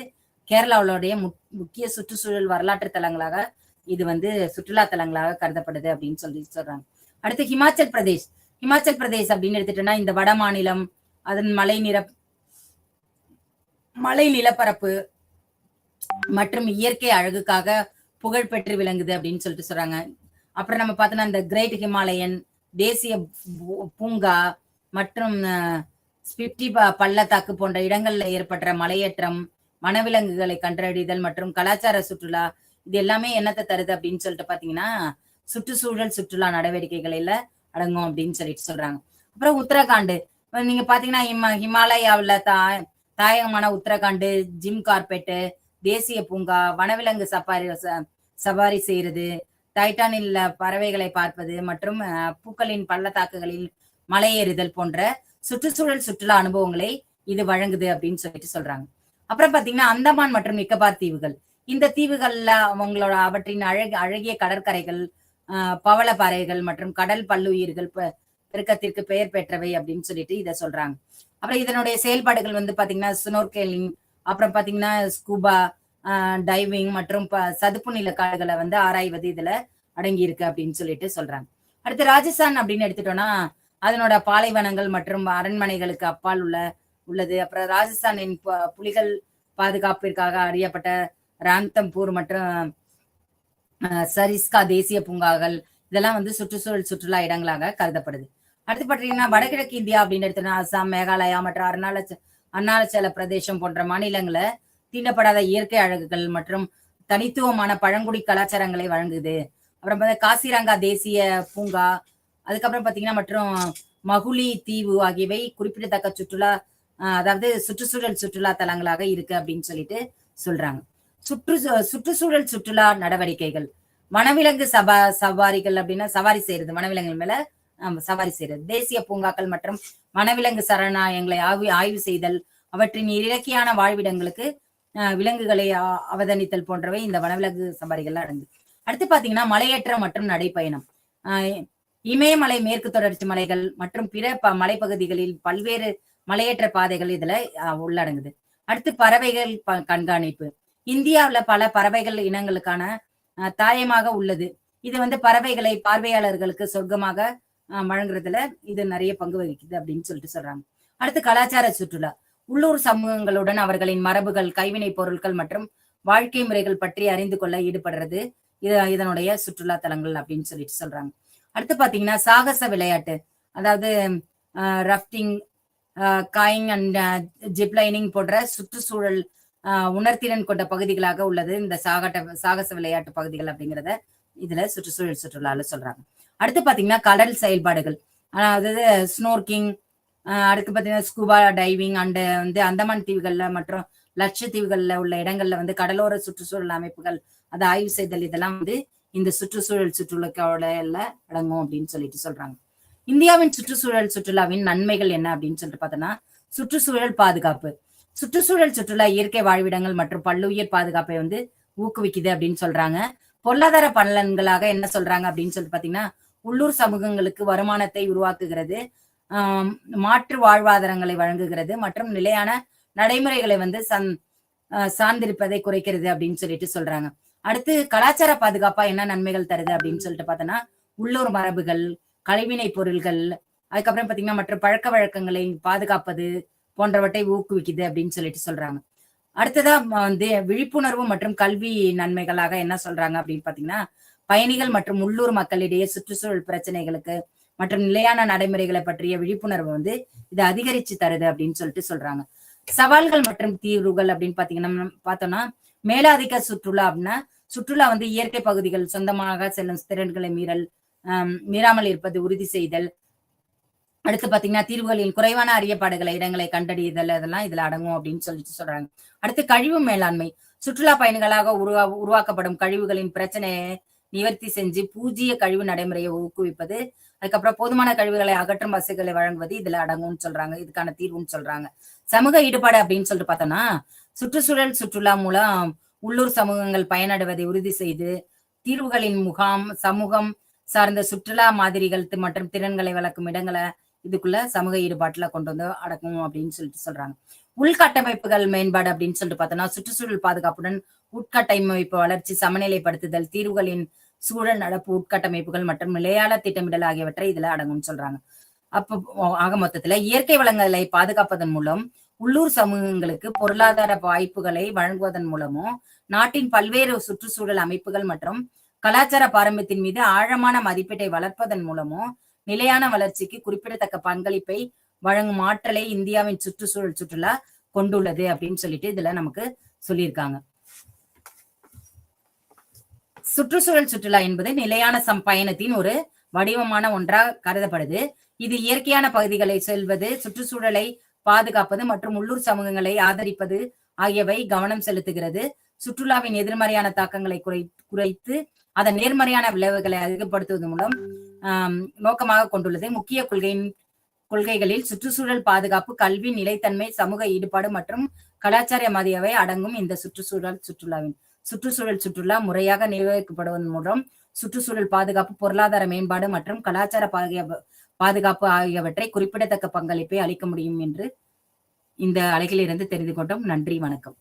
கேரளாவுடைய முக்கிய சுற்றுச்சூழல் வரலாற்று தலங்களாக இது வந்து சுற்றுலா தலங்களாக கருதப்படுது அப்படின்னு சொல்லி சொல்றாங்க. அடுத்து ஹிமாச்சல் பிரதேஷ் அப்படின்னு எடுத்துட்டோம்னா இந்த வட மாநிலம் அதன் மலை நிலப்பரப்பு மற்றும் இயற்கை அழகுக்காக புகழ் பெற்று விளங்குது அப்படின்னு சொல்லிட்டு சொல்றாங்க. அப்புறம் நம்ம பார்த்தோம்னா இந்த கிரேட் ஹிமாலயன் தேசிய பூங்கா மற்றும் ஸ்பிட்டி பள்ளத்தாக்கு போன்ற இடங்கள்ல ஏற்பட்ட மலையேற்றம், வனவிலங்குகளை கண்டறிதல் மற்றும் கலாச்சார சுற்றுலா, இது எல்லாமே என்னத்தை தருது அப்படின்னு சொல்லிட்டு பாத்தீங்கன்னா சுற்றுச்சூழல் சுற்றுலா நடவடிக்கைகளில அடங்கும் அப்படின்னு சொல்லிட்டு சொல்றாங்க. அப்புறம் உத்தரகாண்ட் நீங்க பாத்தீங்கன்னா ஹிமாலயாவில் தாயகமான உத்தரகாண்ட் ஜிம் கார்பெட், தேசிய பூங்கா, வனவிலங்கு சவாரி செய்யறது, டைட்டானில் பறவைகளை பார்ப்பது மற்றும் பூக்களின் பள்ளத்தாக்குகளில் மலையேறுதல் போன்ற சுற்றுச்சூழல் சுற்றுலா அனுபவங்களை இது வழங்குது அப்படின்னு சொல்லிட்டு சொல்றாங்க. அப்புறம் பாத்தீங்கன்னா அந்தமான் மற்றும் நிக்கோபார் தீவுகள். இந்த தீவுகள்ல அவங்களோட அவற்றின் அழகிய கடற்கரைகள், பவளப்பாறைகள் மற்றும் கடல் பல்லுயிர்கள் பெருக்கத்திற்கு பெயர் பெற்றவை அப்படின்னு சொல்லிட்டு இதை சொல்றாங்க. அப்புறம் இதனுடைய செயல்பாடுகள் வந்து பாத்தீங்கன்னா ஸ்னோர்கெலிங், அப்புறம் பாத்தீங்கன்னா ஸ்கூபா டைவிங் மற்றும் சதுப்பு நில காடுகளை வந்து ஆராய்வது இதுல அடங்கி இருக்கு அப்படின்னு சொல்லிட்டு சொல்றாங்க. அடுத்து ராஜஸ்தான் அப்படின்னு எடுத்துட்டோம்னா அதனோட பாலைவனங்கள் மற்றும் அரண்மனைகளுக்கு அப்பால் உள்ளது. அப்புறம் ராஜஸ்தானின் புலிகள் பாதுகாப்பிற்காக அறியப்பட்ட ராந்தம்பூர் மற்றும் சரிஸ்கா தேசிய பூங்காக்கள் இதெல்லாம் வந்து சுற்றுச்சூழல் சுற்றுலா இடங்களாக கருதப்படுது. அடுத்து பாத்தீங்கன்னா வடகிழக்கு இந்தியா அப்படின்னு எடுத்தோம்னா அசாம், மேகாலயா மற்றும் அருணாச்சல பிரதேசம் போன்ற மாநிலங்களை தீண்டப்படாத இயற்கை அழகுகள் மற்றும் தனித்துவமான பழங்குடி கலாச்சாரங்களை வழங்குது. அப்புறம் காசிரங்கா தேசிய பூங்கா, அதுக்கப்புறம் பாத்தீங்கன்னா மற்றும் மகுலி தீவு ஆகியவை குறிப்பிடத்தக்க சுற்றுலா அதாவது சுற்றுச்சூழல் சுற்றுலா தலங்களாக இருக்கு அப்படின்னு சொல்லிட்டு சொல்றாங்க. சுற்றுச்சூழல் சுற்றுலா நடவடிக்கைகள், வனவிலங்கு சவாரிகள் அப்படின்னா சவாரி செய்யறது, வனவிலங்குகள் மேல சவாரி செய்யறது, தேசிய பூங்காக்கள் மற்றும் வனவிலங்கு சரணாலயங்களை ஆய்வு செய்தல், அவற்றின் இலக்கியான வாழ்விடங்களுக்கு விலங்குகளை அவதானித்தல் போன்றவை இந்த வனவிலங்கு சவாரிகள் அடங்கு. அடுத்து பாத்தீங்கன்னா மலையேற்றம் மற்றும் நடைப்பயணம். இமயமலை, மேற்கு தொடர்ச்சி மலைகள் மற்றும் பிற மலைப்பகுதிகளில் பல்வேறு மலையேற்ற பாதைகள் இதுல உள்ளடங்குது. அடுத்து பறவைகள் கண்காணிப்பு. இந்தியாவுல பல பறவைகள் இனங்களுக்கான தாயமாக உள்ளது. இது வந்து பறவைகளை பார்வையாளர்களுக்கு சொர்க்கமாக வழங்குறதுல இது நிறைய பங்கு வகிக்குது அப்படின்னு சொல்லிட்டு சொல்றாங்க. அடுத்து கலாச்சார சுற்றுலா. உள்ளூர் சமூகங்களுடன் அவர்களின் மரபுகள், கைவினை பொருட்கள் மற்றும் வாழ்க்கை முறைகள் பற்றி அறிந்து கொள்ள ஈடுபடுறது இதனுடைய சுற்றுலா தலங்கள் அப்படின்னு சொல்லிட்டு சொல்றாங்க. அடுத்து பாத்தீங்கன்னா சாகச விளையாட்டு, அதாவது ரஃப்டிங், காயிங் அண்ட் ஜிப்லைனிங் போன்ற சுற்றுச்சூழல் உணர்திறன் கொண்ட பகுதிகளாக உள்ளது இந்த சாகச விளையாட்டு பகுதிகள் அப்படிங்கிறத இதுல சுற்றுச்சூழல் சுற்றுலால சொல்றாங்க. அடுத்து பாத்தீங்கன்னா கடல் செயல்பாடுகள், அதாவது ஸ்னோர்கிங், அடுத்து பாத்தீங்கன்னா ஸ்கூபா டைவிங் அண்ட் வந்து அந்தமான் தீவுகள்ல மற்றும் லட்சத்தீவுகள்ல உள்ள இடங்கள்ல வந்து கடலோர சுற்றுச்சூழல் அமைப்புகள் அதை ஆய்வு செய்தல் இதெல்லாம் வந்து இந்த சுற்றுச்சூழல் சுற்றுலாவோட அடங்கும் அப்படின்னு சொல்லிட்டு சொல்றாங்க. இந்தியாவின் சுற்றுச்சூழல் சுற்றுலாவின் நன்மைகள் என்ன அப்படின்னு சொல்லிட்டு பார்த்தோம்னா சுற்றுச்சூழல் பாதுகாப்பு. சுற்றுச்சூழல் சுற்றுலா இயற்கை வாழ்விடங்கள் மற்றும் பல்லுயிர் பாதுகாப்பை வந்து ஊக்குவிக்குது அப்படின்னு சொல்றாங்க. பொருளாதார பலன்களாக என்ன சொல்றாங்க அப்படின்னு சொல்லிட்டு பாத்தீங்கன்னா உள்ளூர் சமூகங்களுக்கு வருமானத்தை உருவாக்குகிறது, மாற்று வாழ்வாதாரங்களை வழங்குகிறது மற்றும் நிலையான நடைமுறைகளை வந்து சார்ந்திருப்பதை குறைக்கிறது அப்படின்னு சொல்லிட்டு சொல்றாங்க. அடுத்து கலாச்சார பாதுகாப்பா என்ன நன்மைகள் தருது அப்படின்னு சொல்லிட்டு பார்த்தோன்னா உள்ளூர் மரபுகள், கைவினை பொருள்கள், அதுக்கப்புறம் பாத்தீங்கன்னா மற்ற பழக்க வழக்கங்களை பாதுகாப்பது போன்றவற்றை ஊக்குவிக்குது அப்படின்னு சொல்லிட்டு சொல்றாங்க. அடுத்ததா வந்து விழிப்புணர்வு மற்றும் கல்வி நன்மைகளாக என்ன சொல்றாங்க அப்படின்னு பாத்தீங்கன்னா பயணிகள் மற்றும் உள்ளூர் மக்களிடையே சுற்றுச்சூழல் பிரச்சனைகளுக்கு மற்றும் நிலையான நடைமுறைகளை பற்றிய விழிப்புணர்வு வந்து இது அதிகரிச்சு தருது அப்படின்னு சொல்லிட்டு சொல்றாங்க. சவால்கள் மற்றும் தீர்வுகள் அப்படின்னு பாத்தீங்கன்னா பார்த்தோம்னா மேலாதிக்க சுற்றுலா அப்படின்னா சுற்றுலா வந்து இயற்கை பகுதிகள் சொந்தமாக செல்லும் திறன்களை மீறாமல் இருப்பது உறுதி செய்தல். அடுத்து பாத்தீங்கன்னா தீர்வுகளின் குறைவான அறியப்பாடுகளை இடங்களை கண்டறிதல் அதெல்லாம் இதுல அடங்கும் அப்படின்னு சொல்லிட்டு சொல்றாங்க. அடுத்து கழிவு மேலாண்மை. சுற்றுலா பயணிகளாக உருவாக்கப்படும் கழிவுகளின் பிரச்சனையை நிவர்த்தி செஞ்சு பூஜ்ஜிய கழிவு நடைமுறையை ஊக்குவிப்பது, அதுக்கப்புறம் போதுமான கழிவுகளை அகற்றும் வசதிகளை வழங்குவது இதுல அடங்கும்னு சொல்றாங்க. இதுக்கான தீர்வுன்னு சொல்றாங்க. சமூக ஈடுபாடு அப்படின்னு சொல்லிட்டு பார்த்தோம்னா சுற்றுச்சூழல் சுற்றுலா மூலம் உள்ளூர் சமூகங்கள் பயனடைவதை உறுதி செய்து தீர்வுகளின் சமூகம் சார்ந்த சுற்றுலா மாதிரிகள் மற்றும் திறன்களை வளர்க்கும் இடங்களை இதுக்குள்ள சமூக ஈடுபாட்டுல கொண்டு வந்து அடக்கும் அப்படின்னு சொல்லிட்டு சொல்றாங்க. உள்கட்டமைப்புகள் மேம்பாடு அப்படின்னு சொல்லிட்டு பார்த்தோம்னா சுற்றுச்சூழல் பாதுகாப்புடன் உட்கட்டமைப்பு வளர்ச்சி, சமநிலைப்படுத்துதல், தீர்வுகளின் சூழல் நடப்பு உட்கட்டமைப்புகள் மற்றும் நிலையாள திட்டமிடல் ஆகியவற்றை இதுல அடங்கும்னு சொல்றாங்க. அப்போ ஆக மொத்தத்துல இயற்கை வளங்களை பாதுகாப்பதன் மூலம் உள்ளூர் சமூகங்களுக்கு பொருளாதார வாய்ப்புகளை வழங்குவதன் மூலமும் நாட்டின் பல்வேறு சுற்றுச்சூழல் அமைப்புகள் மற்றும் கலாச்சார பாரம்பரியத்தின் மீது ஆழமான மதிப்பீட்டை வளர்ப்பதன் மூலமும் நிலையான வளர்ச்சிக்கு குறிப்பிடத்தக்க பங்களிப்பை வழங்கும் ஆற்றலை இந்தியாவின் சுற்றுச்சூழல் சுற்றுலா கொண்டுள்ளது அப்படின்னு சொல்லிட்டு இதுல நமக்கு சொல்லியிருக்காங்க. சுற்றுச்சூழல் சுற்றுலா என்பது நிலையான பயணத்தின் ஒரு வடிவமான ஒன்றாக கருதப்படுது. இது இயற்கையான பகுதிகளை செல்வது, சுற்றுச்சூழலை பாதுகாப்பது மற்றும் உள்ளூர் சமூகங்களை ஆதரிப்பது ஆகியவை கவனம் செலுத்துகிறது. சுற்றுலாவின் எதிர்மறையான தாக்கங்களை குறைத்து அதன் நேர்மறையான விளைவுகளை அதிகப்படுத்துவது மூலம் நோக்கமாக கொண்டுள்ளது. முக்கிய கொள்கைகளில் சுற்றுச்சூழல் பாதுகாப்பு, கல்வி, நிலைத்தன்மை, சமூக ஈடுபாடு மற்றும் கலாச்சாரம் ஆகியவை அடங்கும். இந்த சுற்றுச்சூழல் சுற்றுலா முறையாக நிர்வகிக்கப்படுவதன் மூலம் சுற்றுச்சூழல் பாதுகாப்பு, பொருளாதார மேம்பாடு மற்றும் கலாச்சார பாதுகாப்பு ஆகியவற்றை குறிப்பிடத்தக்க பங்களிப்பை அளிக்க முடியும் என்று இந்த அலைகளிலிருந்து தெரிந்து கொண்டோம். நன்றி, வணக்கம்.